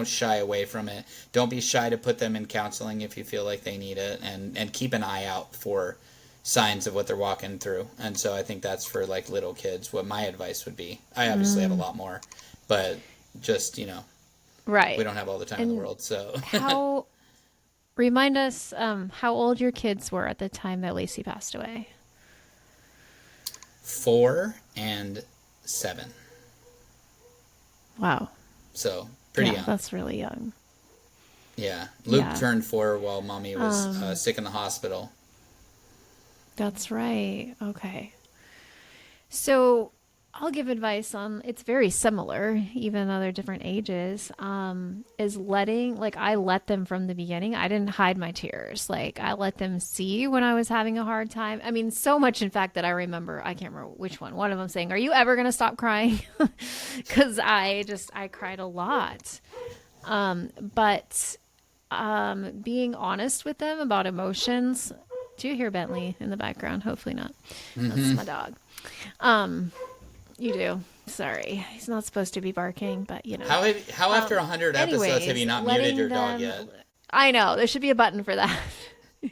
shy away from it. Don't be shy to put them in counseling if you feel like they need it, and keep an eye out for signs of what they're walking through. And so I think that's for like little kids what my advice would be. I obviously have a lot more, but just, we Right. don't have all the time in the And world. So how, remind us how old your kids were at the time that Lacey passed away. 4 and 7. Wow. So pretty Yeah, young. that's really young. Yeah. Luke Yeah. turned 4 while mommy was sick in the hospital. That's right. Okay. So I'll give advice on it's very similar, even though they're different ages. Is letting like I let them from the beginning. I didn't hide my tears. Like I let them see when I was having a hard time. I mean, so much in fact that I remember. I can't remember which one. One of them saying, "Are you ever gonna stop crying?" Because I cried a lot. But being honest with them about emotions. Do you hear Bentley in the background? Hopefully not. That's my dog. You do. Sorry. He's not supposed to be barking, but you know. How after 100 episodes have you Anyways, not muted your dog letting yet? them. I know. There should be a button for that.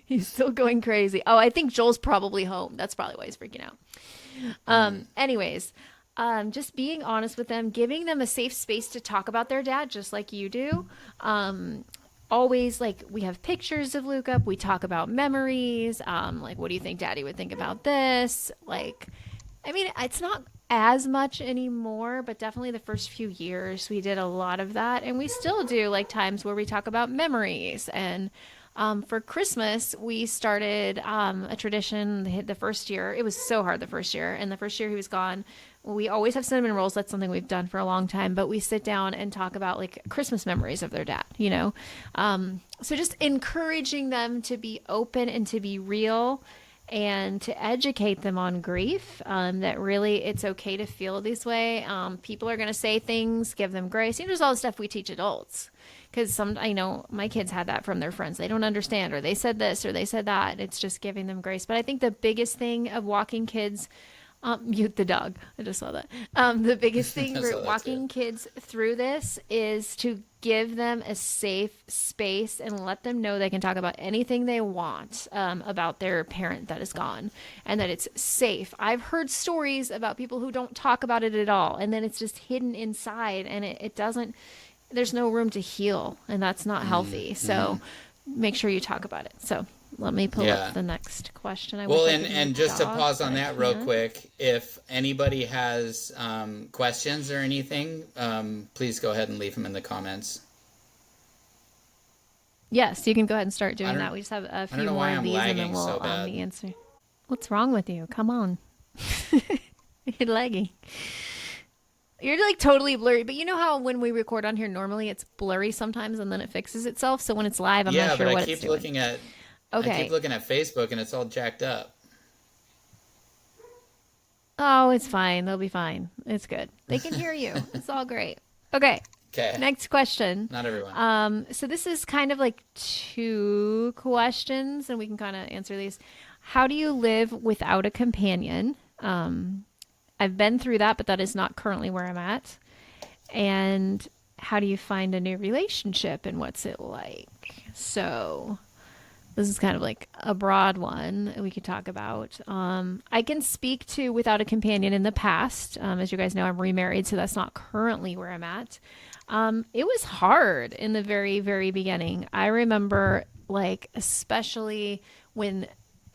He's still going crazy. Oh, I think Joel's probably home. That's probably why he's freaking out. Anyways, just being honest with them, giving them a safe space to talk about their dad, just like you do. Always like we have pictures of Luke up. We talk about memories. Like, what do you think Daddy would think about this? Like, I mean, it's not as much anymore, but definitely the first few years we did a lot of that, and we still do like times where we talk about memories. And for Christmas, we started a tradition. The first year, it was so hard the first year, and the first year he was gone. We always have cinnamon rolls. That's something we've done for a long time, but we sit down and talk about like Christmas memories of their dad, you know? So just encouraging them to be open and to be real and to educate them on grief, that really it's okay to feel this way. People are going to say things, give them grace. You know, there's all the stuff we teach adults because I know my kids had that from their friends. They don't understand, or they said this or they said that. It's just giving them grace. But I think the biggest thing of walking kids, mute the dog. I just saw that. The biggest thing for walking kids through this is to give them a safe space and let them know they can talk about anything they want about their parent that is gone, and that it's safe. I've heard stories about people who don't talk about it at all, and then it's just hidden inside, and it doesn't, there's no room to heal, and that's not healthy. So make sure you talk about it. So let me pull up the next question. Well, and just to pause on that real quick, if anybody has questions or anything, please go ahead and leave them in the comments. Yes, you can go ahead and start doing that. We just have a few more of these, and then we'll so bad. answer. What's wrong with you? Come on. You're lagging. You're like totally blurry, but you know how when we record on here, normally it's blurry sometimes, and then it fixes itself. So when it's live, I'm not sure what it's doing. I keep looking at Facebook, and it's all jacked up. Oh, it's fine. They'll be fine. It's good. They can hear you. It's all great. Okay. Next question. Not everyone. So this is kind of like 2 questions, and we can kind of answer these. How do you live without a companion? I've been through that, but that is not currently where I'm at. And how do you find a new relationship, and what's it like? So this is kind of like a broad one we could talk about. I can speak to without a companion in the past. As you guys know, I'm remarried, so that's not currently where I'm at. It was hard in the very, very beginning. I remember, like, especially when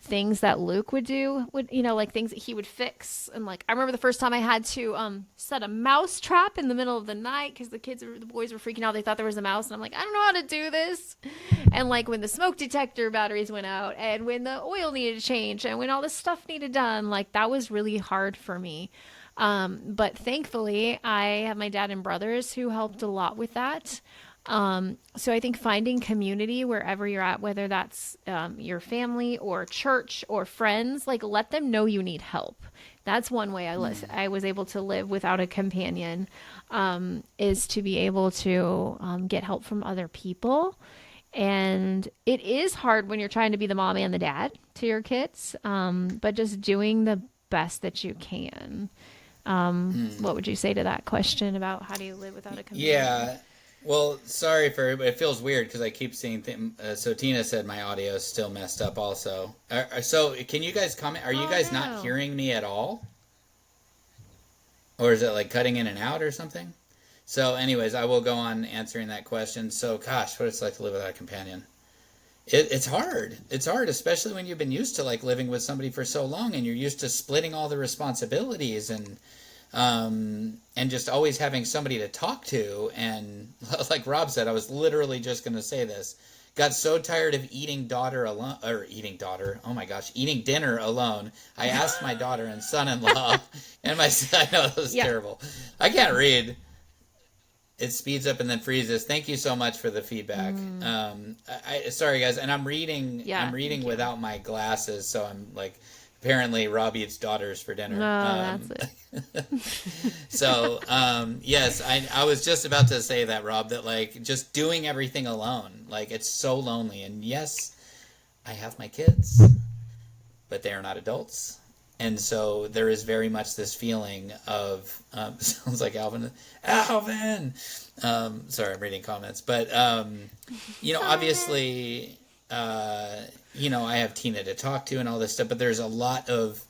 things that Luke would do, like things that he would fix. And like, I remember the first time I had to set a mouse trap in the middle of the night because the boys were freaking out. They thought there was a mouse. And I'm like, I don't know how to do this. And like when the smoke detector batteries went out and when the oil needed to change and when all this stuff needed done, like that was really hard for me. But thankfully, I have my dad and brothers who helped a lot with that. So I think finding community wherever you're at, whether that's your family or church or friends, like let them know you need help. That's one way I was able to live without a companion, is to be able to get help from other people. And it is hard when you're trying to be the mom and the dad to your kids, but just doing the best that you can. What would you say to that question about how do you live without a companion? Yeah. Well, sorry for everybody. It feels weird because I keep seeing so Tina said my audio is still messed up also. So can you guys comment? Are you guys not hearing me at all? Or is it like cutting in and out or something? So anyways, I will go on answering that question. So gosh, what it's like to live without a companion. It's hard. It's hard, especially when you've been used to like living with somebody for so long and you're used to splitting all the responsibilities and just always having somebody to talk to. And like Rob said, I was literally just going to say this. Got so tired of eating dinner alone. Eating dinner alone. I asked my daughter and son-in-law and my son, I know it was terrible. I can't read. It speeds up and then freezes. Thank you so much for the feedback. Sorry guys, and I'm reading without my glasses, so I'm like, apparently Rob eats daughters for dinner. That's it. So, yes, I was just about to say that, Rob, that like just doing everything alone, like it's so lonely. And yes, I have my kids, but they are not adults. And so there is very much this feeling of, sounds like Alvin. Sorry, I'm reading comments. But, obviously, I have Tina to talk to and all this stuff, but there's a lot of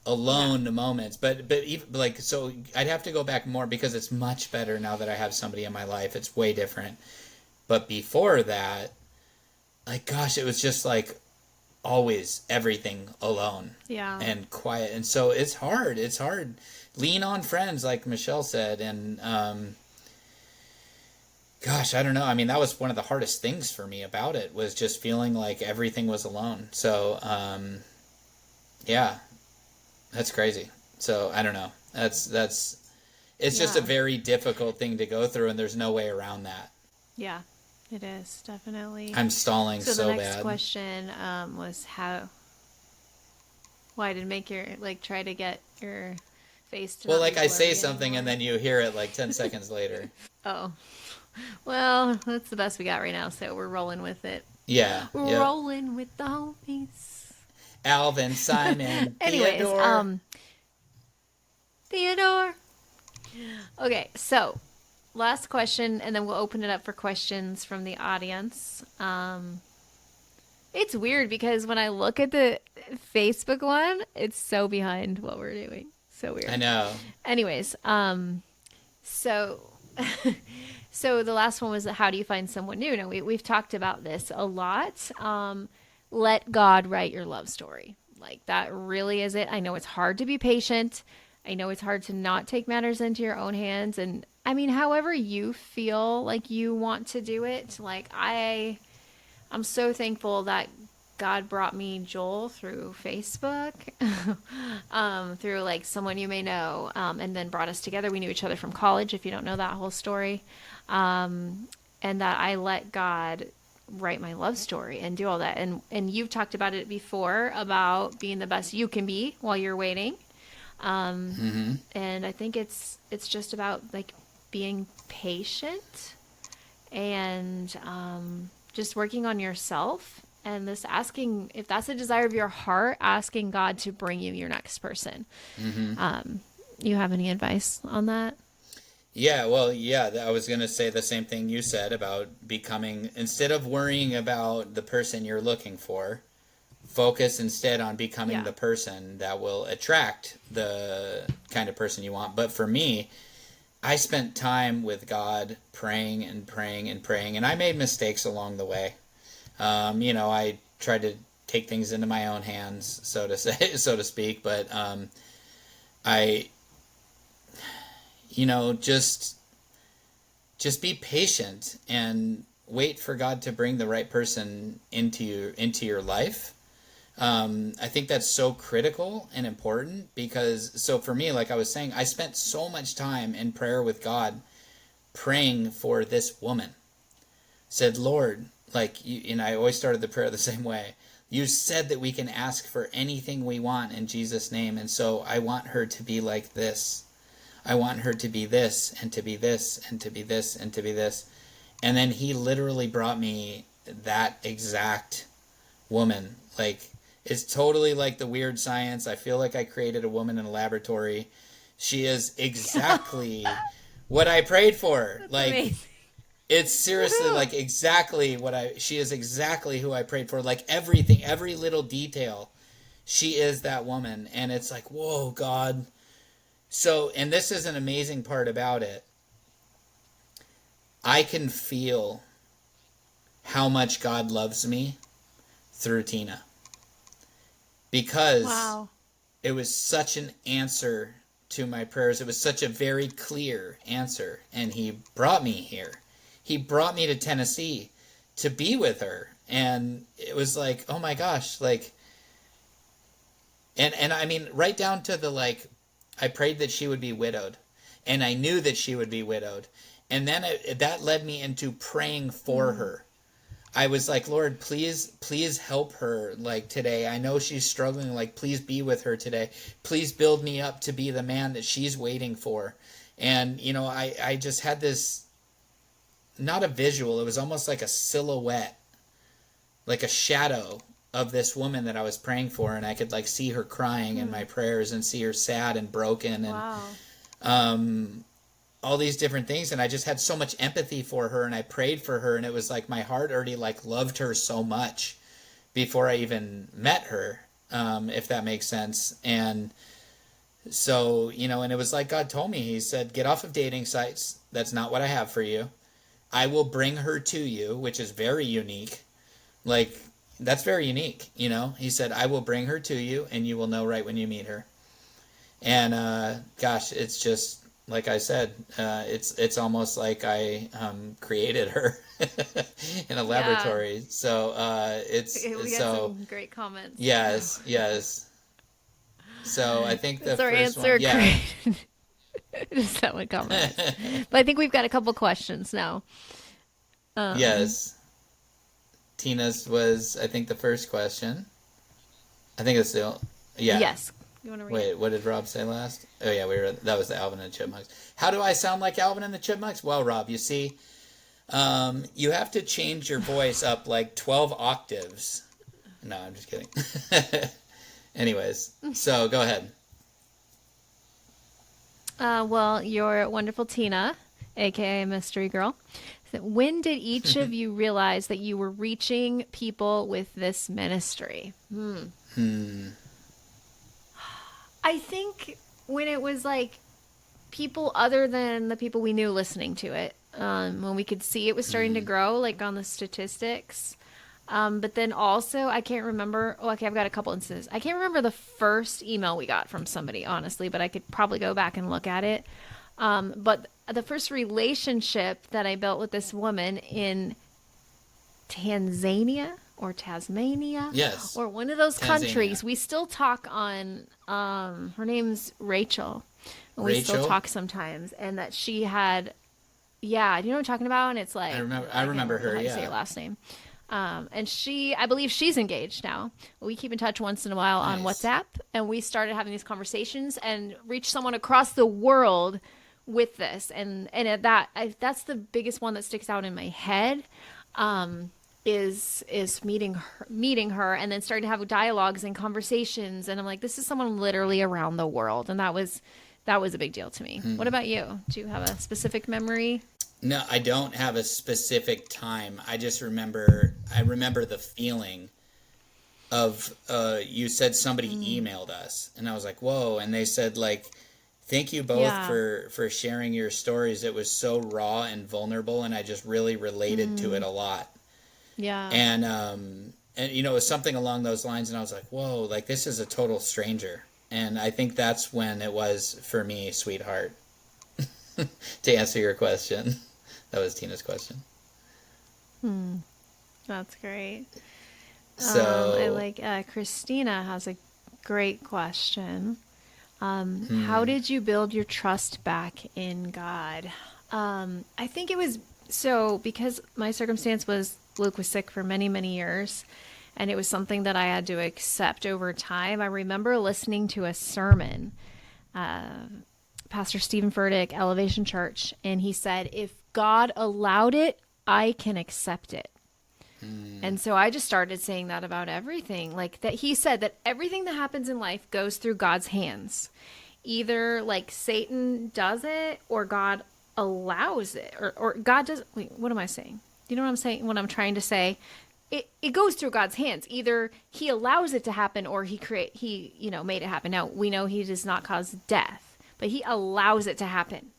alone moments. But even, like, so I'd have to go back more because it's much better now that I have somebody in my life. It's way different. But before that, like, gosh, it was just like, always everything alone and quiet, and so it's hard. Lean on friends, like Michelle said. And gosh, I don't know, I mean, that was one of the hardest things for me about it, was just feeling like everything was alone. So that's crazy. So I don't know, that's it's just a very difficult thing to go through, and there's no way around that. It is, definitely. I'm stalling so bad. The next question was why did it make your, like, try to get your face to... Well, like I say something and then you hear it like 10 seconds later. Oh. Well, that's the best we got right now, so we're rolling with it. Yeah. Rolling with the homies. Alvin, Simon, Anyways, Theodore. Theodore. Okay, so... last question, and then we'll open it up for questions from the audience. It's weird because when I look at the Facebook one, it's so behind what we're doing. So weird. I know. Anyways, so the last one was, how do you find someone new? Now, we've talked about this a lot. Let God write your love story. Like, that really is it. I know it's hard to be patient. I know it's hard to not take matters into your own hands. And I mean, however you feel like you want to do it, like I'm so thankful that God brought me Joel through Facebook, through like someone you may know, and then brought us together. We knew each other from college, if you don't know that whole story. And that I let God write my love story and do all that. And you've talked about it before, about being the best you can be while you're waiting. And I think it's just about like being patient and just working on yourself, and this asking, if that's a desire of your heart, asking God to bring you your next person. You have any advice on that? Yeah, well, I was going to say the same thing you said about becoming, instead of worrying about the person you're looking for, focus instead on becoming the person that will attract the kind of person you want. But for me, I spent time with God praying and praying and praying, and I made mistakes along the way. I tried to take things into my own hands, so to say, so to speak. But I, just be patient and wait for God to bring the right person into your life. I think that's so critical and important because, so for me, like I was saying, I spent so much time in prayer with God, praying for this woman. Said, Lord, like, and I always started the prayer the same way. You said that we can ask for anything we want in Jesus' name, and so I want her to be like this. I want her to be this, and to be this, and to be this, and to be this. And then he literally brought me that exact woman. Like, it's totally like the Weird Science. I feel like I created a woman in a laboratory. She is exactly what I prayed for. That's like amazing. It's seriously like exactly she is exactly who I prayed for. Like everything, every little detail, she is that woman. And it's like, whoa, God. So, and this is an amazing part about it. I can feel how much God loves me through Tina. Because Wow. it was such an answer to my prayers. It was such a very clear answer. And he brought me here. He brought me to Tennessee to be with her. And it was like, oh my gosh, like, and I mean, right down to the, like, I prayed that she would be widowed. And I knew that she would be widowed. And then that led me into praying for her. I was like, Lord, please help her, like, today. I know she's struggling. Like, please be with her today. Please build me up to be the man that she's waiting for. And, I just had this, not a visual, it was almost like a silhouette, like a shadow of this woman that I was praying for. And I could, like, see her crying in my prayers and see her sad and broken. And, Wow. all these different things, and I just had so much empathy for her, and I prayed for her, and it was like my heart already, like, loved her so much before I even met her, if that makes sense. And so, and it was like God told me, he said, get off of dating sites. That's not what I have for you. I will bring her to you, which is very unique. Like, that's very unique, He said, I will bring her to you, and you will know right when you meet her. And gosh, it's just, like I said, it's almost like I created her in a laboratory. Yeah. So We got some great comments. Yes. So I think that's the our first answer. one, yeah. Just that one comment. But I think we've got a couple questions now. Yes. Tina's was, I think, the first question. I think it's still, yeah. Yes. You want to read Wait, it? what did Rob say last? Oh yeah, that was the Alvin and the Chipmunks. How do I sound like Alvin and the Chipmunks? Well, Rob, you see, you have to change your voice up like 12 octaves. No, I'm just kidding. Anyways, so go ahead. Well, you're wonderful Tina, aka Mystery Girl. When did each of you realize that you were reaching people with this ministry? I think when it was like people other than the people we knew listening to it, when we could see it was starting to grow, like on the statistics. But then also, I can't remember. Oh, okay, I've got a couple instances. I can't remember the first email we got from somebody, honestly, but I could probably go back and look at it. But the first relationship that I built with this woman in Tanzania or Tasmania, yes, or one of those Tanzania. countries, we still talk on. Her name's Rachel. And we still talk sometimes, and that she had. Yeah, do you know what I'm talking about? And it's like I remember her. How to say her last name. And I believe she's engaged now. We keep in touch once in a while on WhatsApp, and we started having these conversations and reached someone across the world with this. And that's the biggest one that sticks out in my head. Is meeting her and then starting to have dialogues and conversations, and I'm like, this is someone literally around the world, and that was a big deal to me. What about you? Do you have a specific memory? No, I don't have a specific time. I just remember the feeling of you said somebody emailed us, and I was like, whoa. And they said, like, thank you both for sharing your stories. It was so raw and vulnerable, and I just really related to it a lot. Yeah. And and it was something along those lines, and I was like, whoa, like this is a total stranger. And I think that's when it was for me, sweetheart. To answer your question, that was Tina's question. That's great. I So, like Christina has a great question. How did you build your trust back in God? I think it was so because my circumstance was Luke was sick for many, many years, and it was something that I had to accept over time. I remember listening to a sermon, Pastor Stephen Furtick, Elevation Church, and he said, "If God allowed it, I can accept it." And so I just started saying that about everything. Like that he said that everything that happens in life goes through God's hands. Either like Satan does it or God allows it. Or God does wait, what am I saying? You know what I'm saying? What I'm trying to say? It goes through God's hands. Either he allows it to happen or he made it happen. Now we know he does not cause death, but he allows it to happen.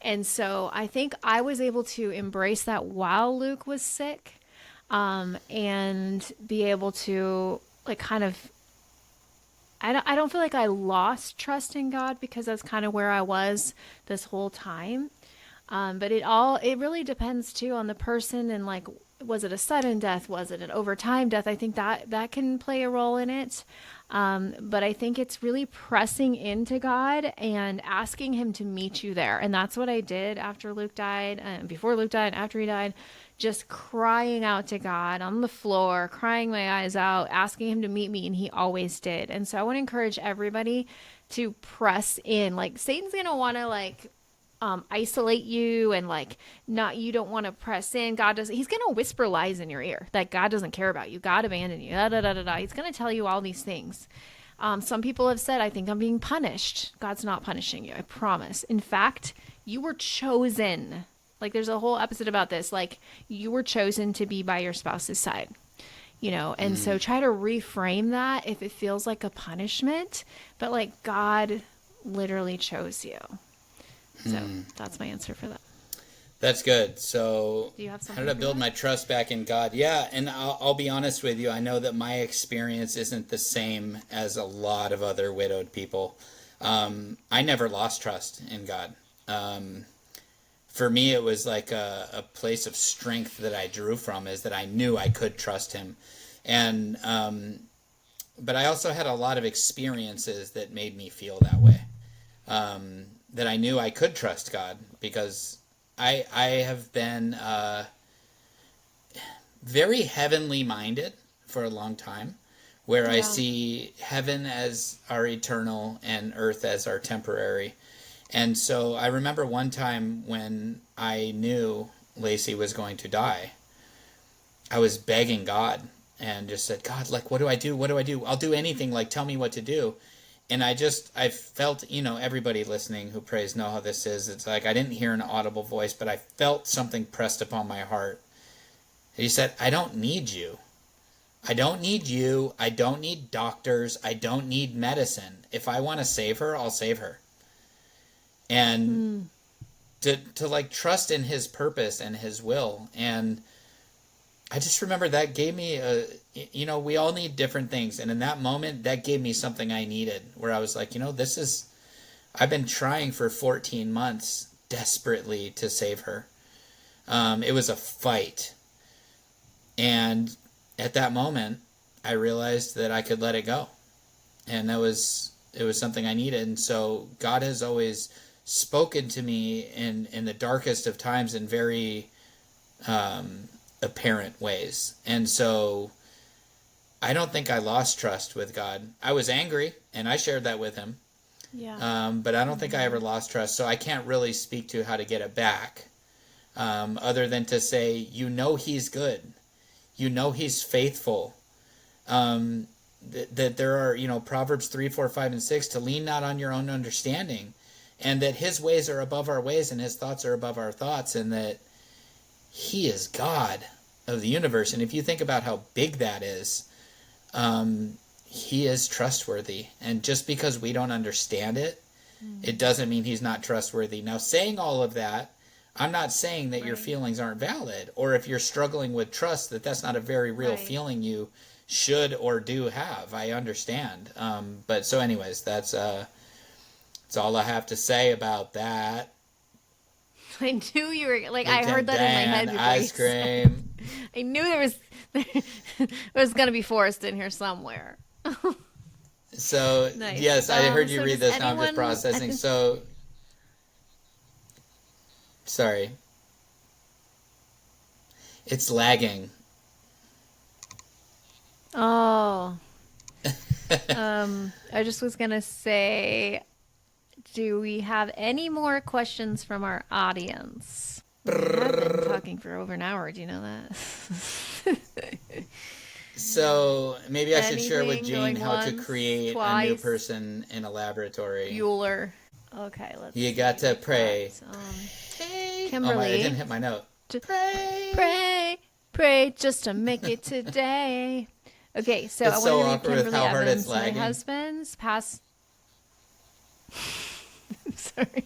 And so I think I was able to embrace that while Luke was sick, and be able to like kind of I don't feel like I lost trust in God because that's kind of where I was this whole time. But it really depends too on the person and like was it a sudden death? Was it an overtime death? I think that can play a role in it. But I think it's really pressing into God and asking him to meet you there. And that's what I did after Luke died, before Luke died, after he died, just crying out to God on the floor, crying my eyes out, asking him to meet me. And he always did. And so I want to encourage everybody to press in. Like Satan's going to want to like, isolate you and like not you don't want to press in. God doesn't. He's gonna whisper lies in your ear that God doesn't care about you. God abandoned you. Da, da, da, da, da. He's gonna tell you all these things. Some people have said, "I think I'm being punished." God's not punishing you. I promise. In fact, you were chosen. Like there's a whole episode about this. Like you were chosen to be by your spouse's side. And so try to reframe that if it feels like a punishment, but like God literally chose you. So that's my answer for that. that's good. So, Do you have how something did I for build that? my trust back in God? Yeah, and I'll be honest with you. I know that my experience isn't the same as a lot of other widowed people. I never lost trust in God. For me, it was like a place of strength that I drew from, is that I knew I could trust Him. And, but I also had a lot of experiences that made me feel that way. That I knew I could trust God because I have been very heavenly minded for a long time, where I Yeah. see heaven as our eternal and earth as our temporary. And so I remember one time when I knew Lacey was going to die, I was begging God and just said, God, like, what do I do? What do I do? I'll do anything. Like, tell me what to do. And I felt, everybody listening who prays know how this is. It's like I didn't hear an audible voice, but I felt something pressed upon my heart. He said, I don't need you. I don't need you. I don't need doctors. I don't need medicine. If I want to save her, I'll save her. And to like trust in his purpose and his will. And I just remember that gave me we all need different things. And in that moment, that gave me something I needed, where I was like, I've been trying for 14 months desperately to save her. It was a fight. And at that moment, I realized that I could let it go. And it was something I needed. And so God has always spoken to me in the darkest of times in very apparent ways. And so I don't think I lost trust with God. I was angry, and I shared that with him. Yeah. But I don't think I ever lost trust. So I can't really speak to how to get it back, other than to say, he's good. He's faithful. That there are, Proverbs 3, 4, 5, and 6, to lean not on your own understanding, and that his ways are above our ways and his thoughts are above our thoughts, and that he is God of the universe. And if you think about how big that is, he is trustworthy. And just because we don't understand it, it doesn't mean he's not trustworthy. Now, saying all of that, I'm not saying that your feelings aren't valid, or if you're struggling with trust, that's not a very real feeling you should or do have. I understand. But so anyways, that's all I have to say about that. I knew you were like, I heard that in my head before ice cream. I knew there was going to be Forrest in here somewhere. So nice. Yes, I heard you read this. Now I'm just processing. So sorry, it's lagging. Oh. I just was gonna say, do we have any more questions from our audience? We've been talking for over an hour. Do you know that? So maybe I should share with Jane how to create a new person in a laboratory. Bueller. Okay, You got to pray. Kimberly. Oh my, I didn't hit my note. Pray just to make it today. Okay, so it's I so want to read Kimberly how Evans. My husband's passed. Sorry.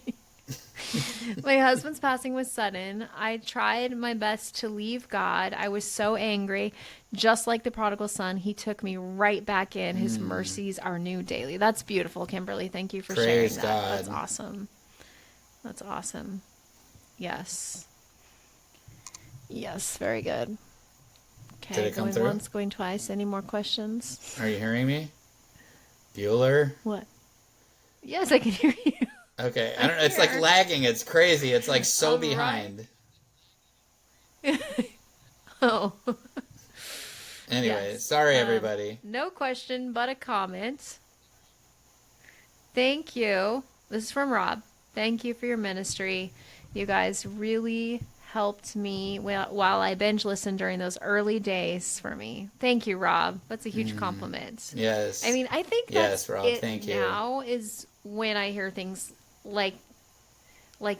My husband's passing was sudden. I tried my best to leave God. I was so angry. Just like the prodigal son, he took me right back in. His mercies are new daily. That's beautiful, Kimberly. Thank you for Praise sharing that. God. That's awesome. That's awesome. Yes. Yes, very good. Okay, Did it come going through? once, going twice. Any more questions? Are you hearing me? Bueller? What? Yes, I can hear you. Okay, I don't know. It's like lagging. It's crazy. It's like so behind. Oh. Anyway, sorry everybody. No question, but a comment. Thank you. This is from Rob. Thank you for your ministry. You guys really helped me while I binge listened during those early days for me. Thank you, Rob. That's a huge compliment. Yes. I mean, I think that's Rob, it thank you. now is when I hear things like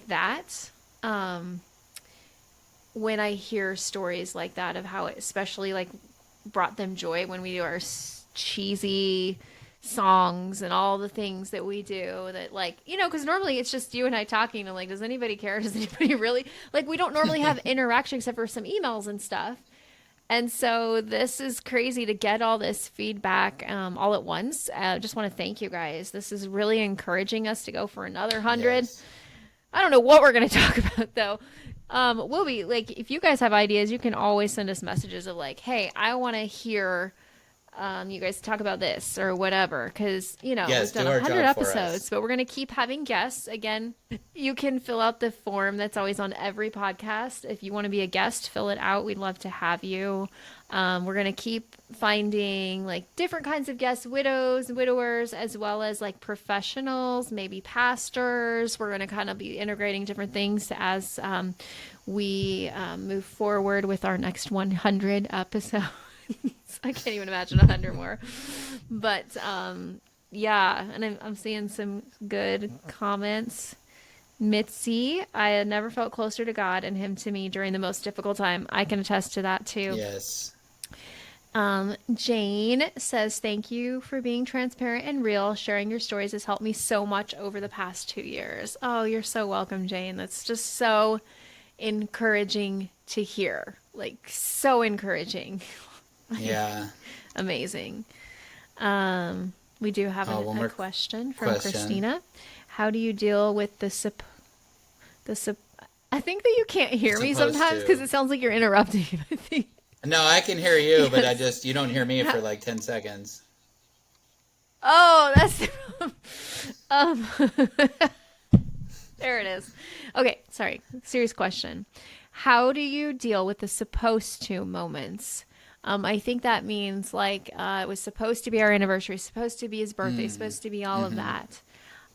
that. When I hear stories like that of how it especially like brought them joy when we do our cheesy songs and all the things that we do that, like, you know, because normally it's just you and I talking and like, does anybody care? Does anybody really, like, we don't normally have interaction except for some emails and stuff. And so this is crazy to get all this feedback all at once. Just want to thank you guys. This is really encouraging us to go for another 100. Yes. I don't know what we're going to talk about though. We'll be like, if you guys have ideas, you can always send us messages of like, hey, I want to hear you guys talk about this or whatever, because we've done 100 episodes, but we're going to keep having guests. Again, you can fill out the form that's always on every podcast. If you want to be a guest, fill it out. We'd love to have you. We're going to keep finding like different kinds of guests, widows and widowers, as well as like professionals, maybe pastors. We're going to kind of be integrating different things as we move forward with our next 100 episodes. I can't even imagine 100 more. But yeah, and I'm seeing some good comments. Mitzi, I had never felt closer to God and him to me during the most difficult time. I can attest to that too. Yes. Jane says, thank you for being transparent and real. Sharing your stories has helped me so much over the past 2 years. Oh, you're so welcome, Jane. That's just so encouraging to hear. Like, so encouraging. Yeah. Amazing. We do have a question from Christina. How do you deal with I think that you can't hear me sometimes because it sounds like you're interrupting. I think. No, I can hear you, yes. But you don't hear me for like 10 seconds. Oh, that's there it is. Okay, sorry. Serious question. How do you deal with the supposed to moments? I think that means like it was supposed to be our anniversary, supposed to be his birthday, supposed to be all of that.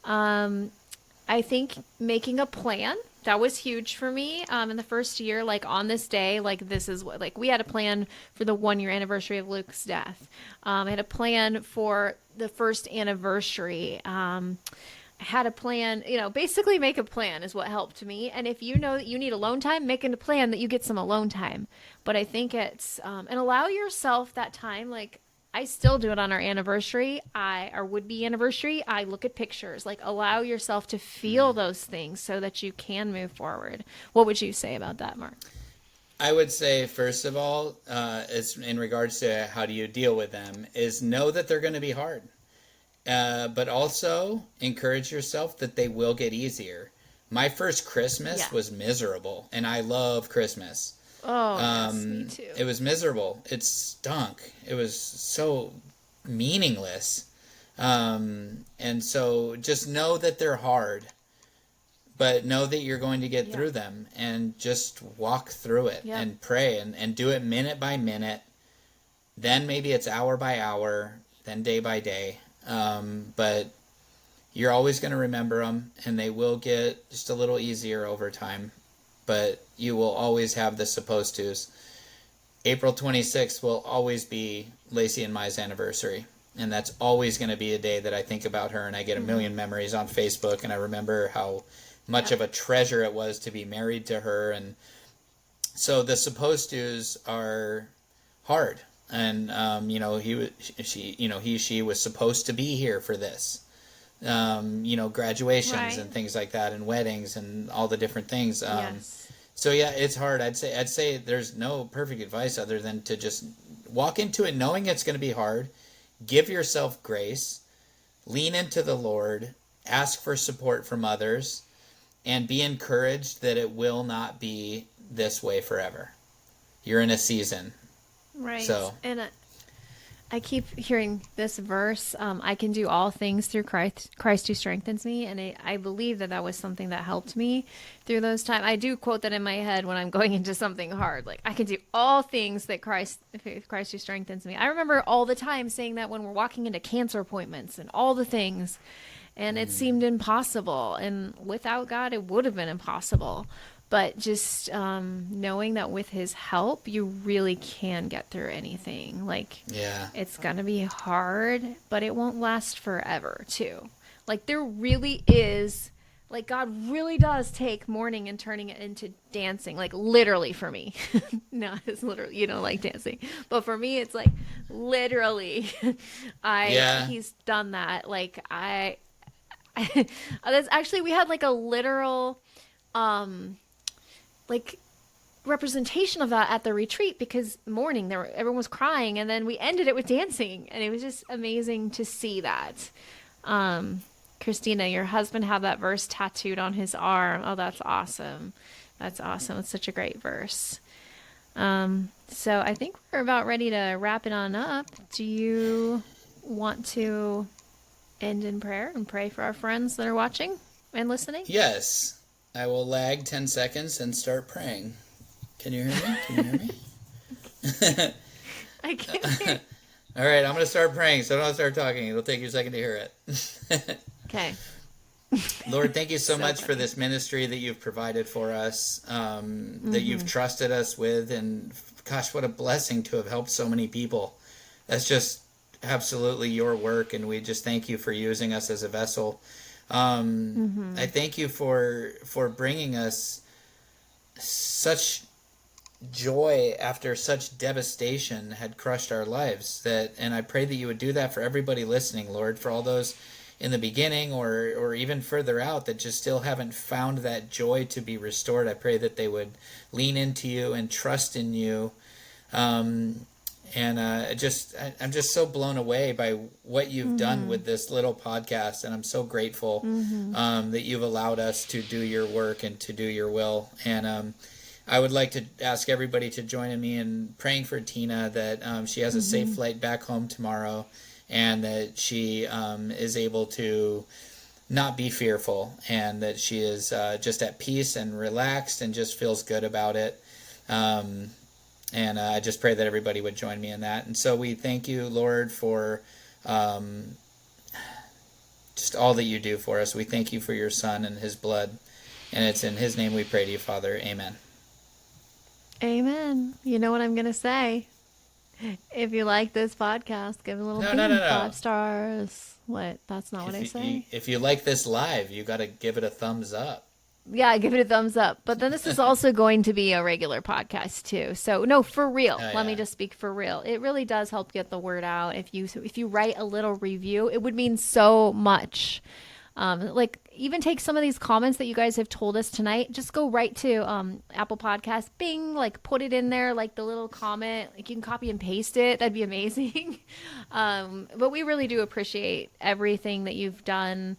I think making a plan, that was huge for me in the first year. Like on this day, like this is what, like we had a plan for the 1-year anniversary of Luke's death. I had a plan for the first anniversary. I had a plan, basically make a plan is what helped me. And if you know that you need alone time, make a plan that you get some alone time. But I think it's, and allow yourself that time. Like, I still do it on our anniversary. Our would-be anniversary. I look at pictures. Like, allow yourself to feel those things so that you can move forward. What would you say about that, Mark? I would say, first of all, is in regards to how do you deal with them, is know that they're going to be hard. But also encourage yourself that they will get easier. My first Christmas was miserable, and I love Christmas. Oh, yes, me too. It was miserable. It stunk. It was so meaningless. And so just know that they're hard, but know that you're going to get through them, and just walk through it and pray and do it minute by minute. Then maybe it's hour by hour, then day by day. But you're always going to remember them, and they will get just a little easier over time. But you will always have the supposed to's. April 26th will always be Lacey and Mai's anniversary. And that's always going to be a day that I think about her, and I get a million memories on Facebook, and I remember how much of a treasure it was to be married to her. And so the supposed to's are hard. And, she was supposed to be here for this. Graduations and things like that, and weddings and all the different things. So yeah, it's hard. I'd say there's no perfect advice other than to just walk into it knowing it's going to be hard. Give yourself grace, lean into the Lord, ask for support from others, and be encouraged that it will not be this way forever. You're in a season. Right. So, and I keep hearing this verse, I can do all things through Christ who strengthens me. And I believe that was something that helped me through those times. I do quote that in my head when I'm going into something hard. Like, I can do all things that Christ who strengthens me. I remember all the time saying that when we're walking into cancer appointments and all the things. And it seemed impossible. And without God, it would have been impossible. But just knowing that with his help, you really can get through anything. Like, it's going to be hard, but it won't last forever, too. Like, there really is, like, God really does take mourning and turning it into dancing. Like, literally for me. No, it's literally, you don't like dancing. But for me, it's like, literally, he's done that. Like, that's actually, we had like a literal, like representation of that at the retreat, because morning everyone was crying, and then we ended it with dancing, and it was just amazing to see that. Christina, your husband had that verse tattooed on his arm. Oh, that's awesome. That's awesome. It's such a great verse. So I think we're about ready to wrap it on up. Do you want to end in prayer and pray for our friends that are watching and listening? Yes. I will lag 10 seconds and start praying. Can you hear me? Can you hear me? I can't. All right, I'm going to start praying, so don't start talking. It'll take you a second to hear it. Okay. Lord, thank you so much for this ministry that you've provided for us, that you've trusted us with. And gosh, what a blessing to have helped so many people. That's just absolutely your work, and we just thank you for using us as a vessel. I thank you for bringing us such joy after such devastation had crushed our lives. And I pray that you would do that for everybody listening, Lord, for all those in the beginning or even further out that just still haven't found that joy to be restored. I pray that they would lean into you and trust in you. And I'm just so blown away by what you've done with this little podcast, and I'm so grateful that you've allowed us to do your work and to do your will. And I would like to ask everybody to join me in praying for Tina, that she has a safe flight back home tomorrow, and that she is able to not be fearful, and that she is just at peace and relaxed and just feels good about it. And I just pray that everybody would join me in that. And so we thank you, Lord, for just all that you do for us. We thank you for your Son and his blood. And it's in his name we pray to you, Father. Amen. Amen. You know what I'm going to say? If you like this podcast, give it a little No. 5 stars. What? That's not what I say? If you like this live, you got to give it a thumbs up. Yeah, give it a thumbs up. But then this is also going to be a regular podcast too. So no, for real. Oh, Let me yeah. just speak for real. It really does help get the word out. If you write a little review, it would mean so much. Like even take some of these comments that you guys have told us tonight. Just go right to Apple Podcasts, bing, like put it in there, like the little comment. Like you can copy and paste it. That'd be amazing. But we really do appreciate everything that you've done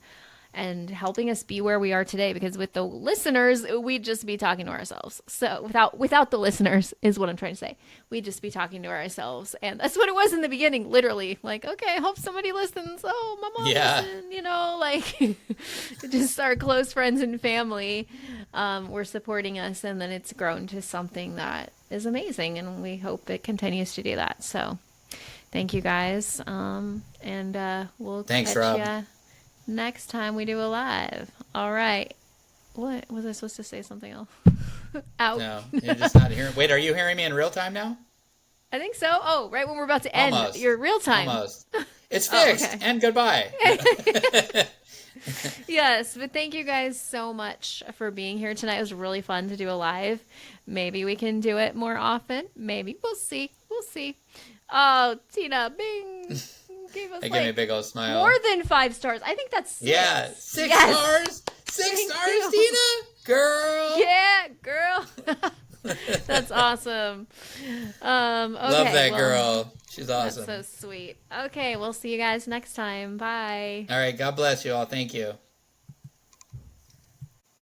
and helping us be where we are today, because with the listeners we'd just be talking to ourselves. So without the listeners is what I'm trying to say, we'd just be talking to ourselves. And that's what it was in the beginning, literally, like, okay, I hope somebody listens. Oh, my mom Yeah. listened, like just our close friends and family were supporting us, and then it's grown to something that is amazing, and we hope it continues to do that. So thank you guys, and we'll Thanks, catch Rob. ya next time we do a live. All right. What was I supposed to say? Something else? Out. No, you're just not hearing. Wait, are you hearing me in real time now? I think so. Oh, right when we're about to end Almost. your real time. Almost. It's Oh, fixed. okay. And goodbye. Yes, but thank you guys so much for being here tonight. It was really fun to do a live. Maybe we can do it more often. Maybe. We'll see. We'll see. Oh, Tina, bing. Gave us They gave me a big old smile. more than 5 stars. I think that's 6. Yeah, 6 Yes. stars. 6 Thank stars, you. Tina. Girl. Yeah, girl. That's awesome. Okay, Love that well, girl. She's awesome. That's so sweet. Okay, we'll see you guys next time. Bye. All right. God bless you all. Thank you.